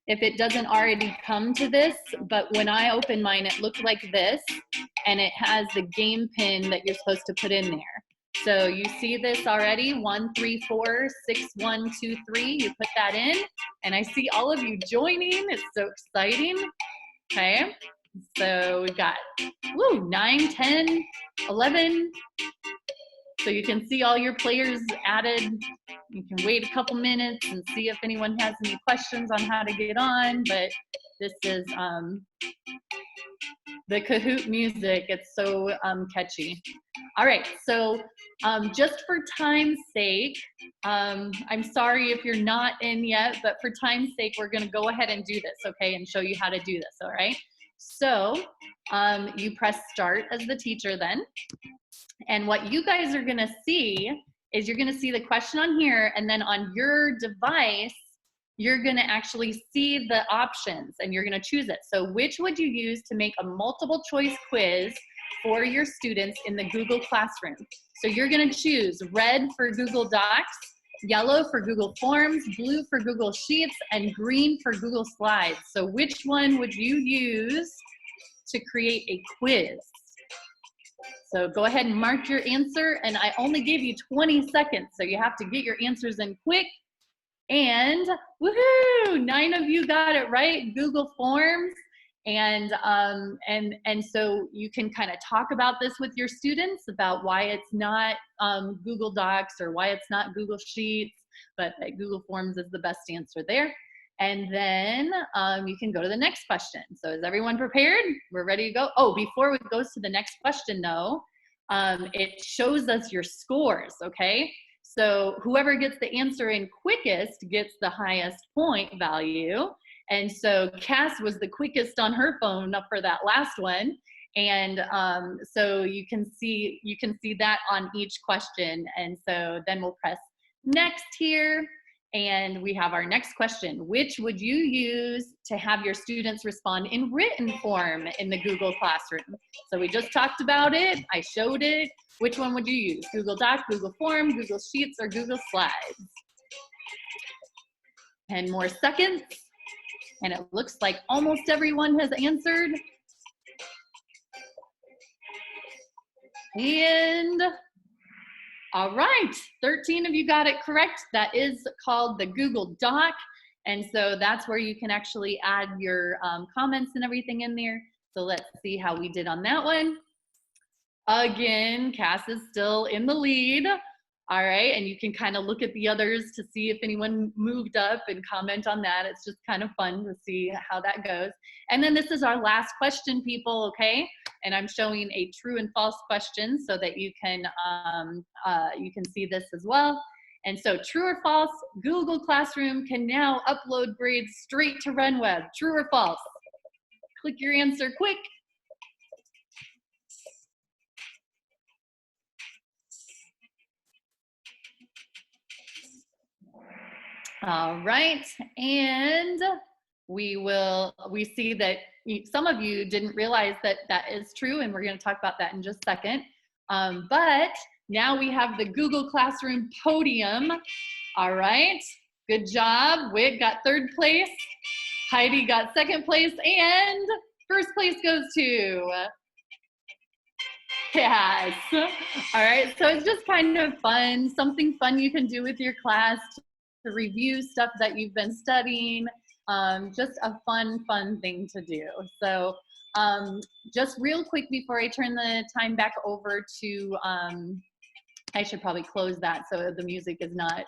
if it doesn't already come to this, but when I open mine, it looked like this, and it has the game pin that you're supposed to put in there. So you see this already, 1 3 4 6 1 2 3. You put that in, and I see all of you joining. It's so exciting. Okay, so we've got 9, 10, 11. So you can see all your players added. You can wait a couple minutes and see if anyone has any questions on how to get on, but This is the Kahoot music. It's so catchy. All right, so just for time's sake, I'm sorry if you're not in yet, but for time's sake, we're gonna go ahead and do this, okay, and show you how to do this, all right? So you press start as the teacher then, and what you guys are gonna see is you're gonna see the question on here, and then on your device, you're gonna actually see the options and you're gonna choose it. So which would you use to make a multiple choice quiz for your students in the Google Classroom? So you're gonna choose red for Google Docs, yellow for Google Forms, blue for Google Sheets, and green for Google Slides. So which one would you use to create a quiz? So go ahead and mark your answer, and I only gave you 20 seconds, so you have to get your answers in quick. And woohoo, 9 of you got it right, Google Forms. And so you can kind of talk about this with your students about why it's not Google Docs or why it's not Google Sheets, but Google Forms is the best answer there. And then you can go to the next question. So is everyone prepared? We're ready to go. Oh, before it goes to the next question though, it shows us your scores, okay? So whoever gets the answer in quickest gets the highest point value. And so Cass was the quickest on her phone up for that last one. And so you can see that on each question. And so then we'll press next here. And we have our next question. Which would you use to have your students respond in written form in the Google Classroom? So we just talked about it. I showed it. Which one would you use? Google Docs, Google Form, Google Sheets, or Google Slides? 10 more seconds. And it looks like almost everyone has answered. And all right, 13 of you got it correct. That is called the Google Doc. And so that's where you can actually add your comments and everything in there. So let's see how we did on that one. Again, Cass is still in the lead. All right, and you can kind of look at the others to see if anyone moved up and comment on that. It's just kind of fun to see how that goes. And then this is our last question, people, okay? And I'm showing a true and false question so that you can see this as well. And so true or false, Google Classroom can now upload grades straight to RenWeb. True or false? Click your answer quick. All right, and we see that some of you didn't realize that that is true, and we're going to talk about that in just a second. But now we have the Google Classroom podium. All right, good job. Wig got third place, Heidi got second place, and first place goes to Cass. All right, so it's just kind of fun, something fun you can do with your class to review stuff that you've been studying. Just a fun thing to do. So just real quick before I turn the time back over to, I should probably close that so the music is not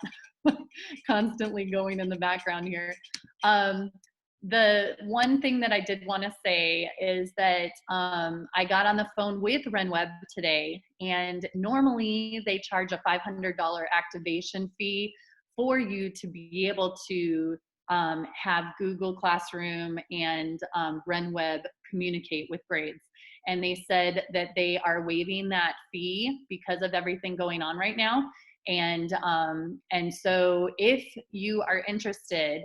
constantly going in the background here. The one thing that I did want to say is that I got on the phone with RenWeb today, and normally they charge a $500 activation fee for you to be able to have Google Classroom and RenWeb communicate with grades. And they said that they are waiving that fee because of everything going on right now. And so if you are interested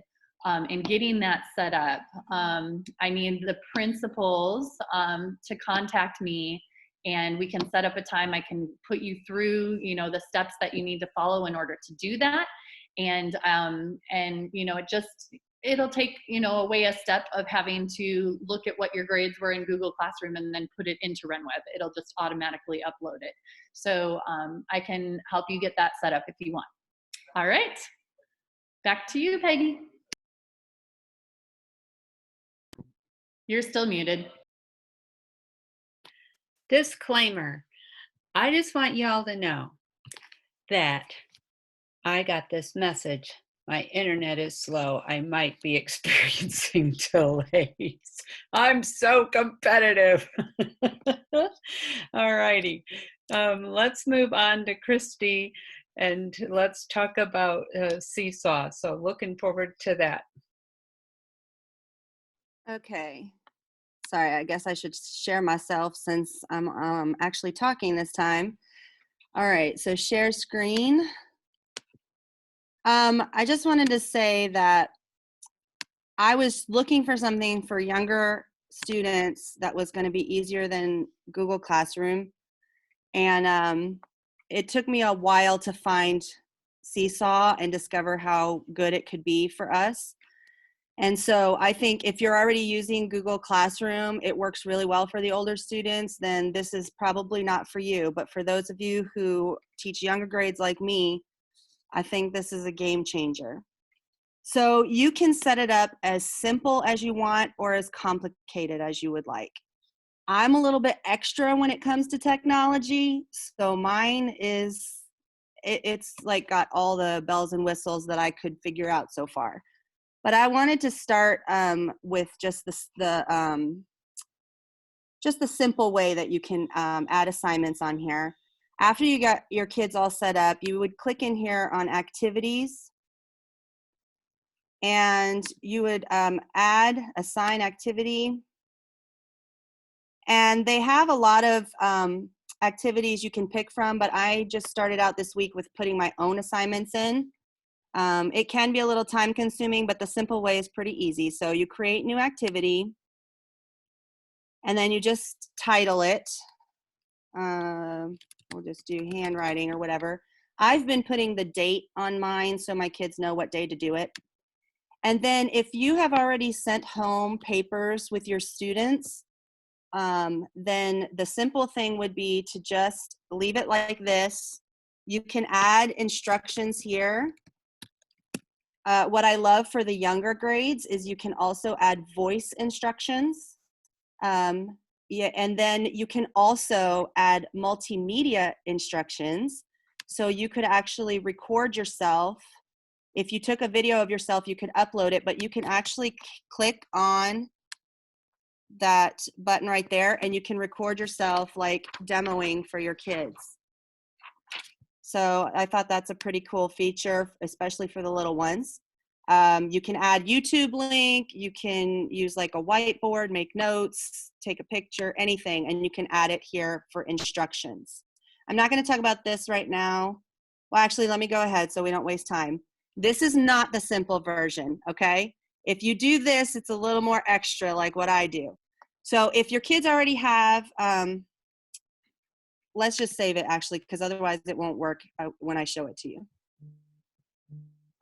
in getting that set up, I need the principals to contact me, and we can set up a time. I can put you through, the steps that you need to follow in order to do that. And it'll take, away a step of having to look at what your grades were in Google Classroom and then put it into RenWeb. It'll just automatically upload it. So I can help you get that set up if you want. All right, back to you, Peggy. You're still muted. Disclaimer. I just want y'all to know that I got this message my internet is slow. I might be experiencing delays. I'm so competitive. All righty. Let's move on to Christy and let's talk about Seesaw. So looking forward to that. Okay. Sorry, I guess I should share myself since I'm actually talking this time. All right, so share screen. I just wanted to say that I was looking for something for younger students that was going to be easier than Google Classroom. And it took me a while to find Seesaw and discover how good it could be for us. And so I think if you're already using Google Classroom, it works really well for the older students, then this is probably not for you. But for those of you who teach younger grades like me, I think this is a game changer. So you can set it up as simple as you want or as complicated as you would like. I'm a little bit extra when it comes to technology, so mine is, it's like got all the bells and whistles that I could figure out so far. But I wanted to start with just the simple way that you can add assignments on here. After you got your kids all set up, you would click in here on activities, and you would assign activity. And they have a lot of activities you can pick from, but I just started out this week with putting my own assignments in. It can be a little time consuming, but the simple way is pretty easy. So you create new activity, and then you just title it. We'll just do handwriting or whatever. I've been putting the date on mine so my kids know what day to do it. And then if you have already sent home papers with your students, then the simple thing would be to just leave it like this. You can add instructions here. What I love for the younger grades is you can also add voice instructions. Yeah, and then you can also add multimedia instructions. So you could actually record yourself. If you took a video of yourself, you could upload it, but you can actually click on that button right there and you can record yourself like demoing for your kids. So I thought that's a pretty cool feature, especially for the little ones. You can add YouTube link, you can use like a whiteboard, make notes, take a picture, anything, and you can add it here for instructions. I'm not going to talk about this right now. Well, actually, let me go ahead so we don't waste time. This is not the simple version, okay? If you do this, it's a little more extra like what I do. So if your kids already have, let's just save it actually, because otherwise it won't work when I show it to you.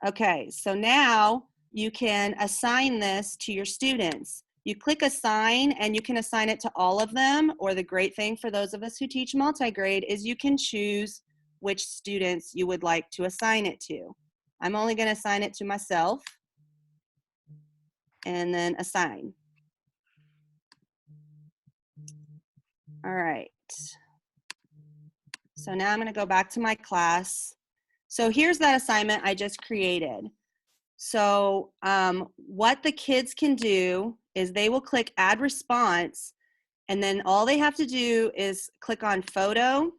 Okay, so now you can assign this to your students. You click assign and you can assign it to all of them, or the great thing for those of us who teach multi-grade is you can choose which students you would like to assign it to. I'm only going to assign it to myself and then assign. All right. So now I'm going to go back to my class. So here's that assignment I just created. So what the kids can do is they will click add response, and then all they have to do is click on photo,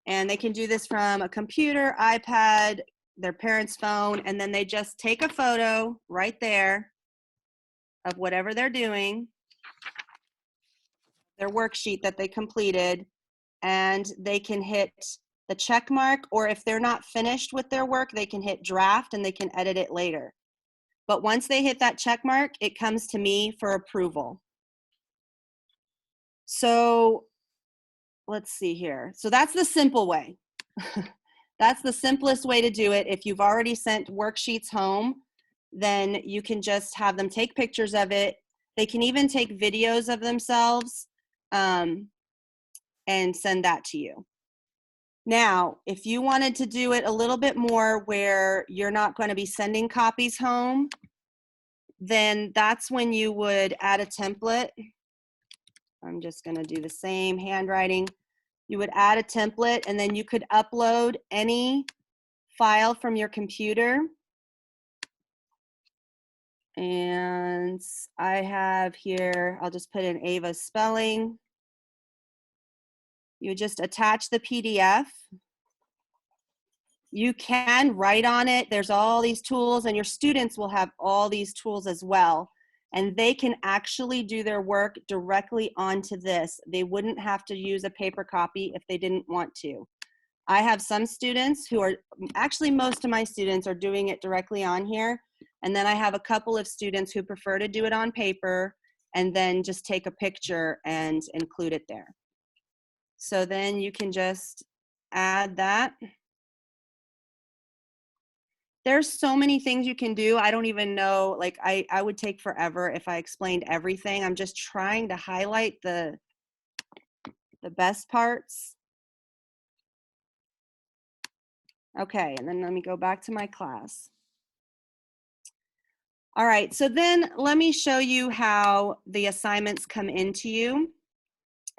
and they can do this from a computer, iPad, their parents' phone, and then they just take a photo right there of whatever they're doing, their worksheet that they completed, and they can hit the check mark, or if they're not finished with their work, they can hit draft and they can edit it later. But once they hit that check mark, it comes to me for approval. So let's see here. So that's the simple way. That's the simplest way to do it. If you've already sent worksheets home, then you can just have them take pictures of it. They can even take videos of themselves and send that to you. Now, if you wanted to do it a little bit more where you're not going to be sending copies home, then that's when you would add a template. I'm just going to do the same handwriting. You would add a template, and then you could upload any file from your computer. And I have here, I'll just put in Ava's spelling. You just attach the PDF. You can write on it. There's all these tools, and your students will have all these tools as well. And they can actually do their work directly onto this. They wouldn't have to use a paper copy if they didn't want to. I have some students who are, actually most of my students are doing it directly on here. And then I have a couple of students who prefer to do it on paper and then just take a picture and include it there. So then you can just add that. There's so many things you can do. I don't even know, like I would take forever if I explained everything. I'm just trying to highlight the best parts. Okay, and then let me go back to my class. All right, so then let me show you how the assignments come into you.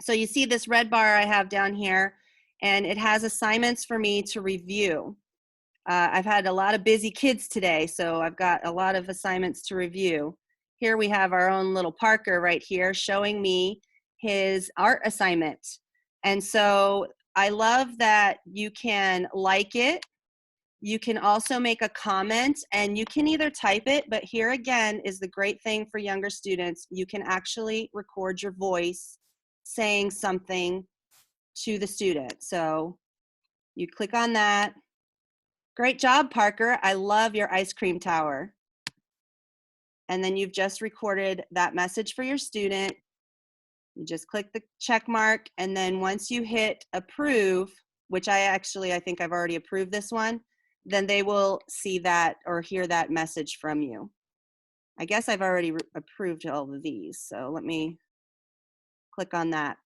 So you see this red bar I have down here, and it has assignments for me to review. I've had a lot of busy kids today, so I've got a lot of assignments to review. Here we have our own little Parker right here showing me his art assignment. And so I love that you can like it. You can also make a comment, and you can either type it, but here again is the great thing for younger students. You can actually record your voice saying something to the student. So you click on that. Great job, Parker. I love your ice cream tower. And then you've just recorded that message for your student. You just click the check mark, and then once you hit approve, which I think I've already approved this one, then they will see that or hear that message from you. I guess I've already approved all of these, so let me click on that.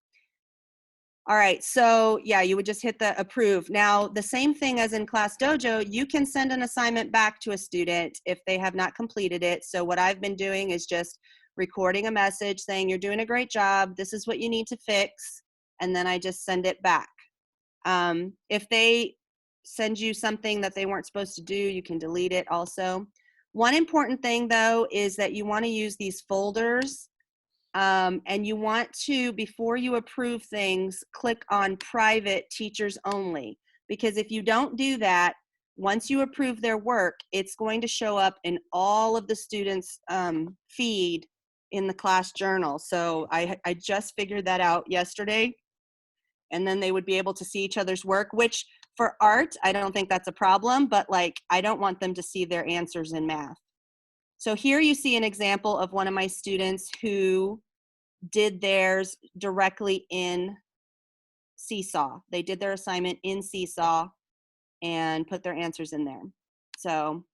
All right, so yeah, you would just hit the approve. Now, the same thing as in Class Dojo, you can send an assignment back to a student if they have not completed it. So what I've been doing is just recording a message saying, you're doing a great job, this is what you need to fix, and then I just send it back. If they send you something that they weren't supposed to do, you can delete it also. One important thing though is that you want to use these folders, and you want to, before you approve things, click on private teachers only, because if you don't do that, once you approve their work, it's going to show up in all of the students' feed in the class journal. So I just figured that out yesterday, and then they would be able to see each other's work, which for art, I don't think that's a problem, but like, I don't want them to see their answers in math. So here you see an example of one of my students who did theirs directly in Seesaw. They did their assignment in Seesaw and put their answers in there. So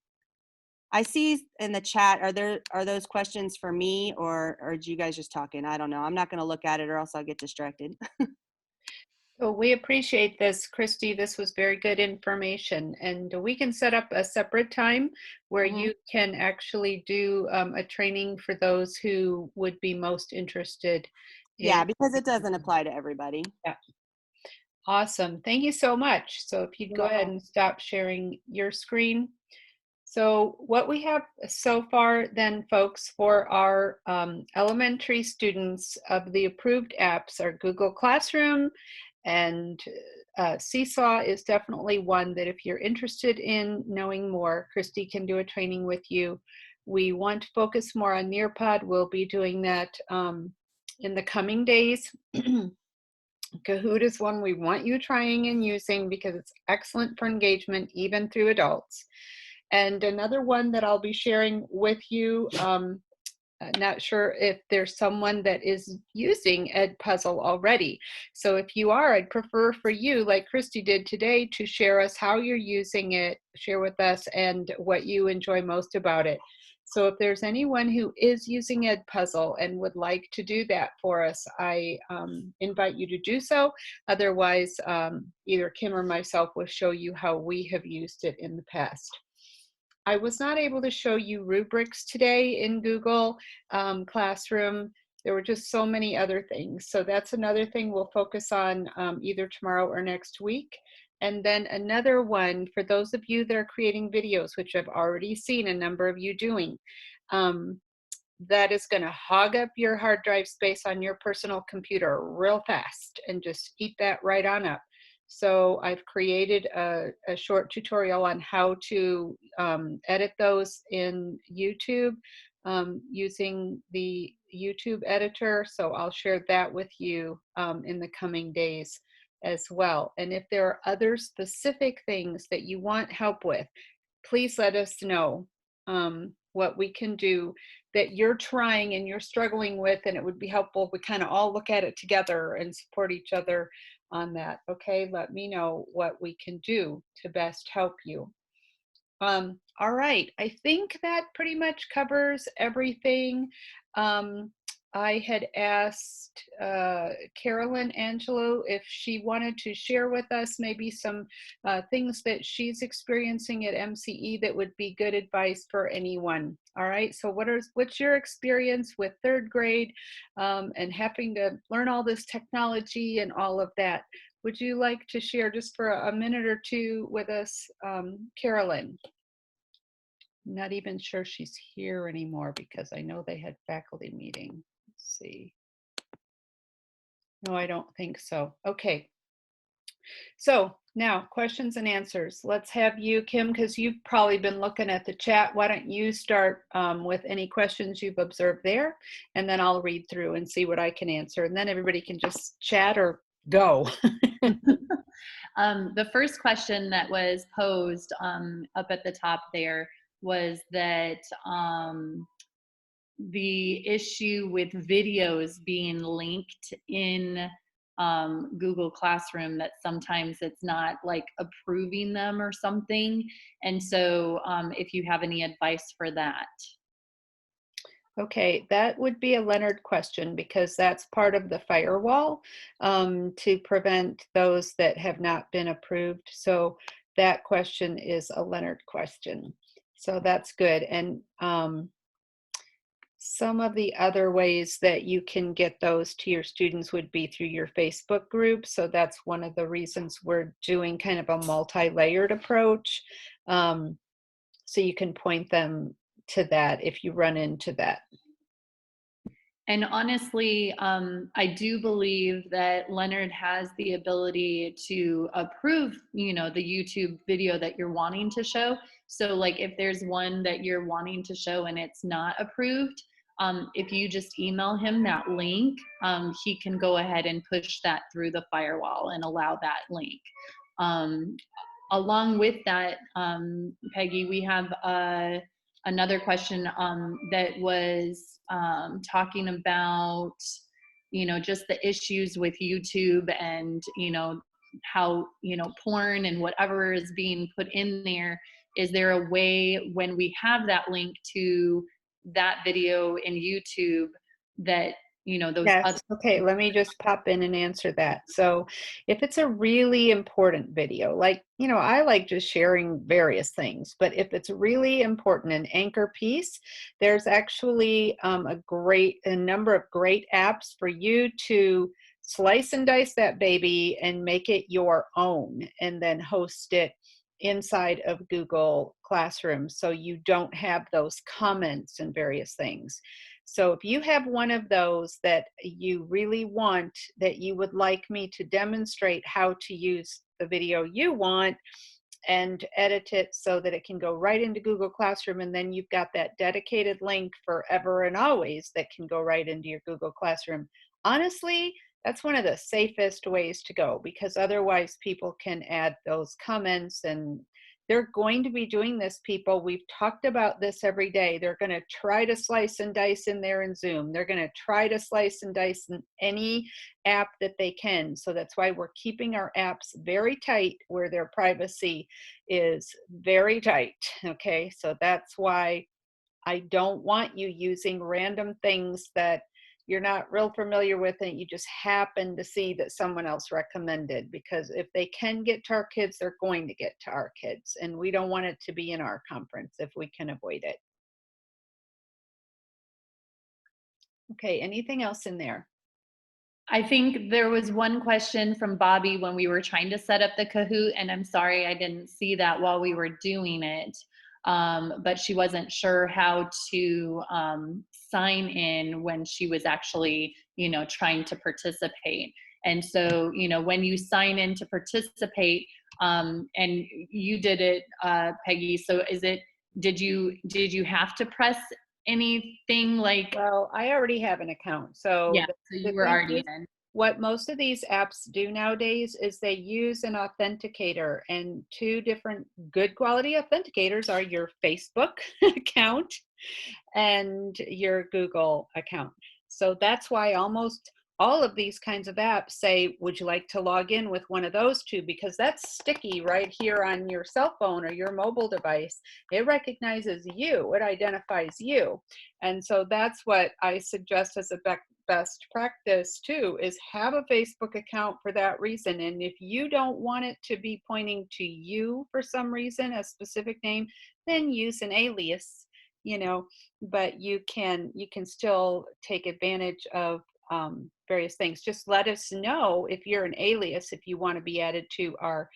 I see in the chat, are those questions for me, or are you guys just talking? I don't know. I'm not going to look at it or else I'll get distracted. So we appreciate this, Christy. This was very good information, and we can set up a separate time where you can actually do a training for those who would be most interested. Yeah, because it doesn't apply to everybody. Yeah. Awesome. Thank you so much. So if you'd go ahead and stop sharing your screen. So what we have so far then, folks, for our elementary students of the approved apps are Google Classroom, and Seesaw is definitely one that if you're interested in knowing more, Christy can do a training with you. We want to focus more on Nearpod. We'll be doing that in the coming days. Kahoot is one we want you trying and using because it's excellent for engagement, even through adults. And another one that I'll be sharing with you, not sure if there's someone that is using Edpuzzle already. So if you are, I'd prefer for you, like Christy did today, to share us how you're using it, share with us, and what you enjoy most about it. So if there's anyone who is using Edpuzzle and would like to do that for us, I invite you to do so. Otherwise, either Kim or myself will show you how we have used it in the past. I was not able to show you rubrics today in Google Classroom. There were just so many other things. So that's another thing we'll focus on either tomorrow or next week. And then another one for those of you that are creating videos, which I've already seen a number of you doing, that is going to hog up your hard drive space on your personal computer real fast and just eat that right on up. So I've created a short tutorial on how to edit those in YouTube using the YouTube editor. So I'll share that with you in the coming days as well. And if there are other specific things that you want help with, please let us know what we can do that you're trying and you're struggling with, and it would be helpful if we kind of all look at it together and support each other on that. Okay, let me know what we can do to best help you. All right, I think that pretty much covers everything. I had asked Carolyn Angelo if she wanted to share with us maybe some things that she's experiencing at MCE that would be good advice for anyone. All right, so what's your experience with third grade and having to learn all this technology and all of that? Would you like to share just for a minute or two with us, Carolyn? Not even sure she's here anymore because I know they had faculty meeting. Let's see. No, I don't think so. Okay. So now questions and answers. Let's have you, Kim, because you've probably been looking at the chat. Why don't you start with any questions you've observed there, and then I'll read through and see what I can answer. And then everybody can just chat or go. The first question that was posed up at the top there was that the issue with videos being linked in Google Classroom, that sometimes it's not like approving them or something. And so if you have any advice for that. Okay, that would be a Leonard question because that's part of the firewall to prevent those that have not been approved. So that question is a Leonard question. So that's good. And some of the other ways that you can get those to your students would be through your Facebook group. So that's one of the reasons we're doing kind of a multi-layered approach. So you can point them to that if you run into that. And honestly, I do believe that Leonard has the ability to approve, the YouTube video that you're wanting to show. So like if there's one that you're wanting to show and it's not approved, if you just email him that link, he can go ahead and push that through the firewall and allow that link. Along with that, Peggy, we have another question that was talking about, just the issues with YouTube and, how, porn and whatever is being put in there. Is there a way when we have that link to that video in YouTube that, those Yes. other. Okay, let me just pop in and answer that. So if it's a really important video, like, I like just sharing various things, but if it's really important, an anchor piece, there's actually a number of great apps for you to slice and dice that baby and make it your own and then host it inside of Google Classroom so you don't have those comments and various things. So if you have one of those that you really want, that you would like me to demonstrate how to use the video you want and edit it so that it can go right into Google Classroom, and then you've got that dedicated link forever and always that can go right into your Google Classroom. Honestly, that's one of the safest ways to go because otherwise people can add those comments and they're going to be doing this, people. We've talked about this every day. They're going to try to slice and dice in there in Zoom. They're going to try to slice and dice in any app that they can. So that's why we're keeping our apps very tight where their privacy is very tight. Okay, so that's why I don't want you using random things that you're not real familiar with and you just happen to see that someone else recommended, because if they can get to our kids, they're going to get to our kids, and we don't want it to be in our conference if we can avoid it. Okay, anything else in there? I think there was one question from Bobby when we were trying to set up the Kahoot, and I'm sorry I didn't see that while we were doing it. But she wasn't sure how to sign in when she was actually, trying to participate. And so, when you sign in to participate, and you did it, Peggy. So did you have to press anything like? Well, I already have an account. So Yeah, so you were thing already is, in. what most of these apps do nowadays is they use an authenticator, and two different good quality authenticators are your Facebook account and your Google account. So that's why almost all of these kinds of apps say, would you like to log in with one of those two? Because that's sticky right here on your cell phone or your mobile device. It recognizes you, it identifies you. And so that's what I suggest as a best practice too, is have a Facebook account for that reason. And if you don't want it to be pointing to you for some reason, a specific name, then use an alias, but you can still take advantage of various things. Just let us know if you're an alias, if you want to be added to our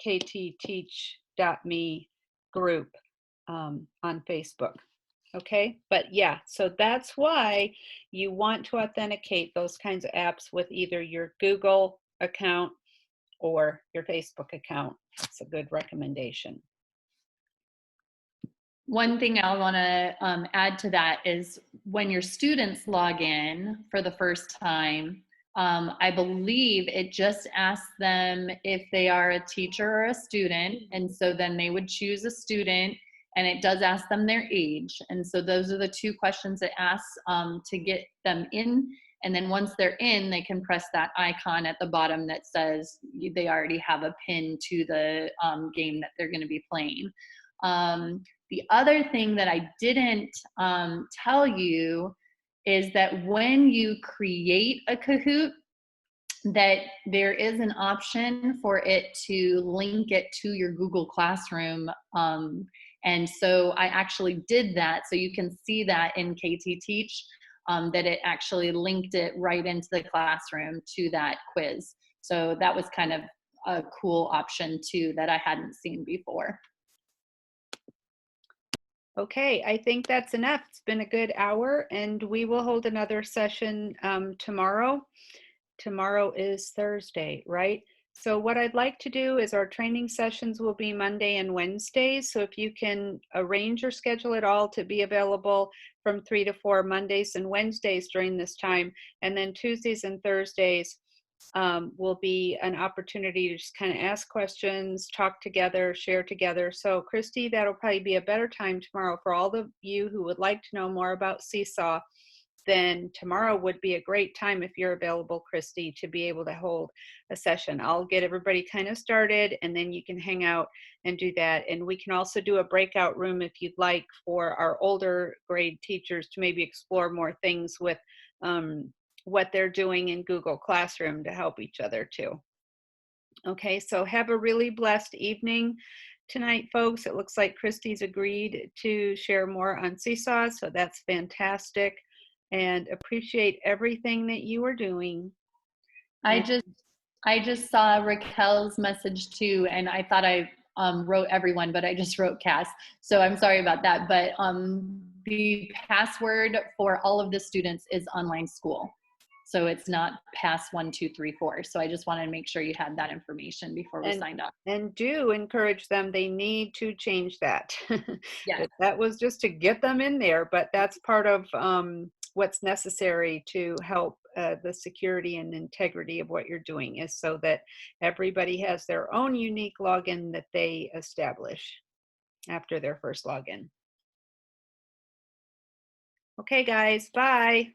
ktteach.me group on Facebook. Okay, but yeah, so that's why you want to authenticate those kinds of apps with either your Google account or your Facebook account. That's a good recommendation. One thing I want to add to that is when your students log in for the first time, I believe it just asks them if they are a teacher or a student. And so then they would choose a student, and it does ask them their age. And so those are the two questions it asks to get them in. And then once they're in, they can press that icon at the bottom that says they already have a pin to the game that they're going to be playing. The other thing that I didn't tell you is that when you create a Kahoot, that there is an option for it to link it to your Google Classroom. And so I actually did that. So you can see that in KT Teach, that it actually linked it right into the classroom to that quiz. So that was kind of a cool option too that I hadn't seen before. Okay, I think that's enough. It's been a good hour, and we will hold another session tomorrow. Tomorrow is Thursday, right? So what I'd like to do is our training sessions will be Monday and Wednesdays. So if you can arrange your schedule at all to be available from 3 to 4 Mondays and Wednesdays during this time, and then Tuesdays and Thursdays will be an opportunity to just kind of ask questions, talk together, share together. So Christy, that'll probably be a better time tomorrow for all of you who would like to know more about Seesaw. Then tomorrow would be a great time if you're available, Christy, to be able to hold a session. I'll get everybody kind of started, and then you can hang out and do that. And we can also do a breakout room if you'd like for our older grade teachers to maybe explore more things with what they're doing in Google Classroom to help each other too. Okay, so have a really blessed evening tonight, folks. It looks like Christy's agreed to share more on Seesaw, so that's fantastic, and appreciate everything that you are doing. I just saw Raquel's message too, and I thought I wrote everyone, but I just wrote Cass. So I'm sorry about that. But the password for all of the students is online school. So it's not pass 1, 2, 3, 4. So I just wanted to make sure you had that information before we signed up. And do encourage them. They need to change that. Yeah. That was just to get them in there, but that's part of what's necessary to help the security and integrity of what you're doing, is so that everybody has their own unique login that they establish after their first login. Okay, guys, bye.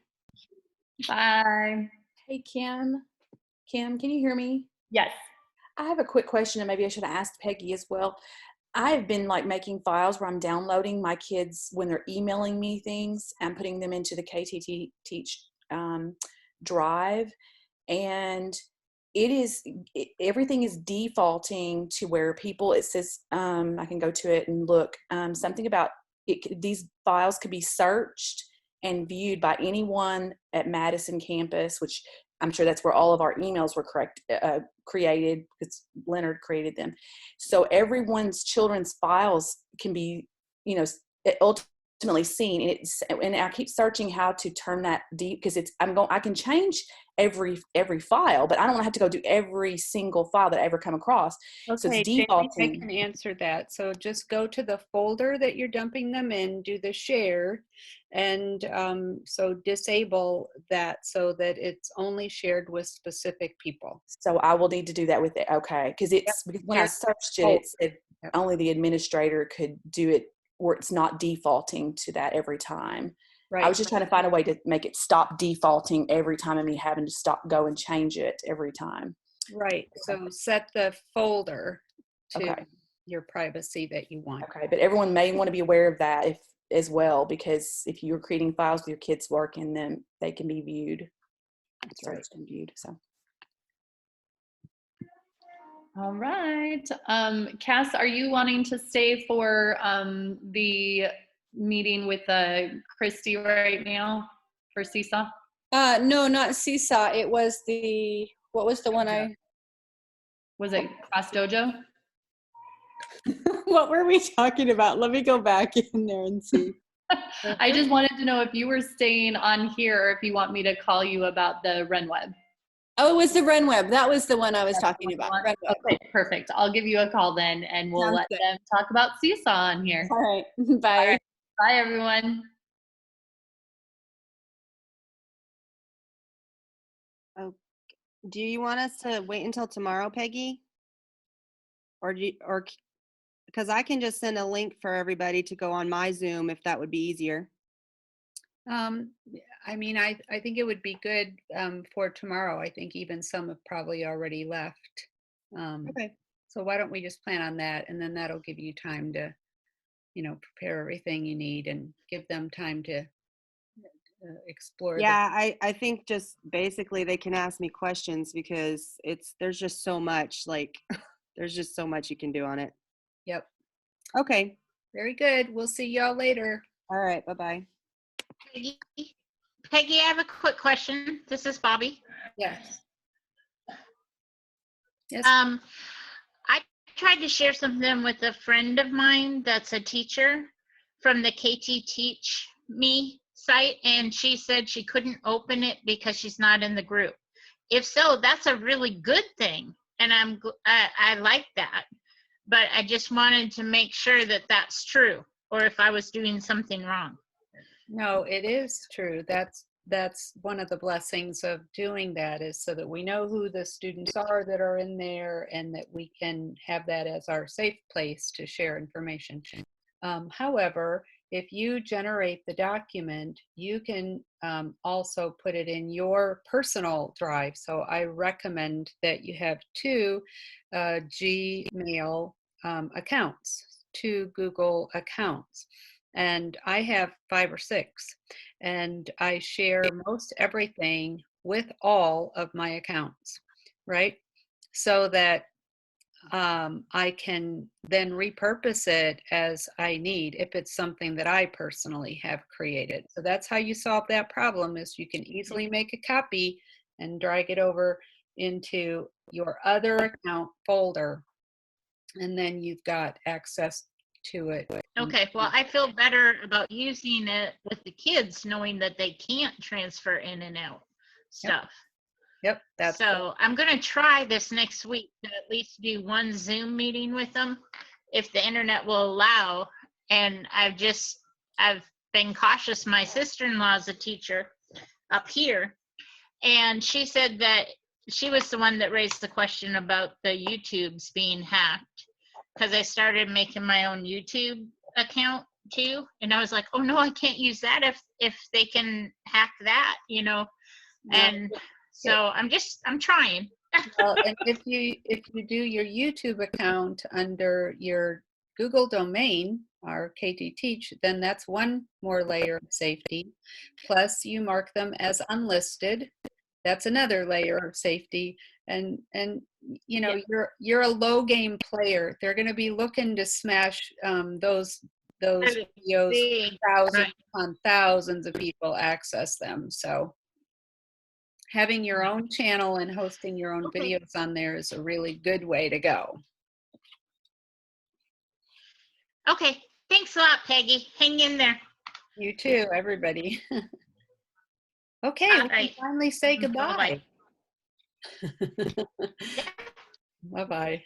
Bye. Hey, Kim, can you hear me? Yes. I have a quick question, and maybe I should have asked Peggy as well. I've been making files where I'm downloading my kids when they're emailing me things and putting them into the KT Teach drive, and everything is defaulting to where it says I can go to it and look something about it. These files could be searched, and viewed by anyone at Madison campus, which I'm sure that's where all of our emails were created, because Leonard created them. So everyone's children's files can be, you know, ultimately seen. And I keep searching how to turn that deep, because I can change every file, but I don't have to go do every single file that I ever come across. So Okay, it's Jamie, I defaulting. can answer that. So just go to the folder that you're dumping them in, do the share, and so disable that so that it's only shared with specific people. So I will need to do that with it. Okay. Because when I Share searched it, folder. it said Yep. only the administrator could do it, where it's not defaulting to that every time. Right. I was just trying to find a way to make it stop defaulting every time, and me having to go and change it every time. Right. So set the folder to Okay. your privacy that you want. Okay. But everyone may want to be aware of that as well, because if you're creating files with your kids' work in them, they can be viewed. That's right. Searched and viewed. So. All right. Cass, are you wanting to stay for the meeting with Christy right now for Seesaw? No, not Seesaw. It was what was the one Was it Cross Dojo? what were we talking about? Let me go back in there and see. I just wanted to know if you were staying on here or if you want me to call you about the RenWeb. Oh, it was the RenWeb. That was the one I was talking about. RenWeb. Okay, perfect. I'll give you a call then and we'll Sounds let good. them talk about Seesaw on here. All right. Bye. All right. Bye, everyone. Oh, do you want us to wait until tomorrow, Peggy? Or because I can just send a link for everybody to go on my Zoom if that would be easier. I mean, I think it would be good for tomorrow. I think even some have probably already left. Okay. So why don't we just plan on that, and then that'll give you time to, you know, prepare everything you need and give them time to explore. Yeah, I think just basically they can ask me questions, because there's just so much, like there's just so much you can do on it. Yep. Okay. Very good. We'll see y'all later. All right. Bye-bye. Peggy, I have a quick question. This is Bobby. Yes. Yes. I tried to share something with a friend of mine that's a teacher from the KT Teach Me site, and she said she couldn't open it because she's not in the group. If so, that's a really good thing, and I like that. But I just wanted to make sure that that's true, or if I was doing something wrong. No, it is true. That's one of the blessings of doing that, is so that we know who the students are that are in there, and that we can have that as our safe place to share information. However, if you generate the document, you can also put it in your personal drive. So I recommend that you have 2 Gmail accounts, 2 Google accounts. And I have 5 or 6, and I share most everything with all of my accounts, right? So that I can then repurpose it as I need, if it's something that I personally have created. So that's how you solve that problem, is you can easily make a copy and drag it over into your other account folder, and then you've got access to it. Okay, well, I feel better about using it with the kids, knowing that they can't transfer in and out stuff. Yep, that's so I'm going to try this next week to at least do one Zoom meeting with them if the internet will allow. And I've been cautious. My sister-in-law is a teacher up here, and she said that she was the one that raised the question about the YouTubes being hacked, because I started making my own YouTube account too, and I was like, oh no, I can't use that if they can hack that, you know. And so I'm trying. well, and if you do your YouTube account under your Google domain, our KT Teach, then that's one more layer of safety. Plus you mark them as unlisted. That's another layer of safety. And you know, you're a low game player. They're going to be looking to smash those those Really videos, big, thousands right. upon thousands of people access them. So having your own channel and hosting your own Okay. videos on there is a really good way to go. Okay, thanks a lot, Peggy. Hang in there. You too, everybody. Okay, All we can right. finally say Bye-bye. goodbye. Bye-bye.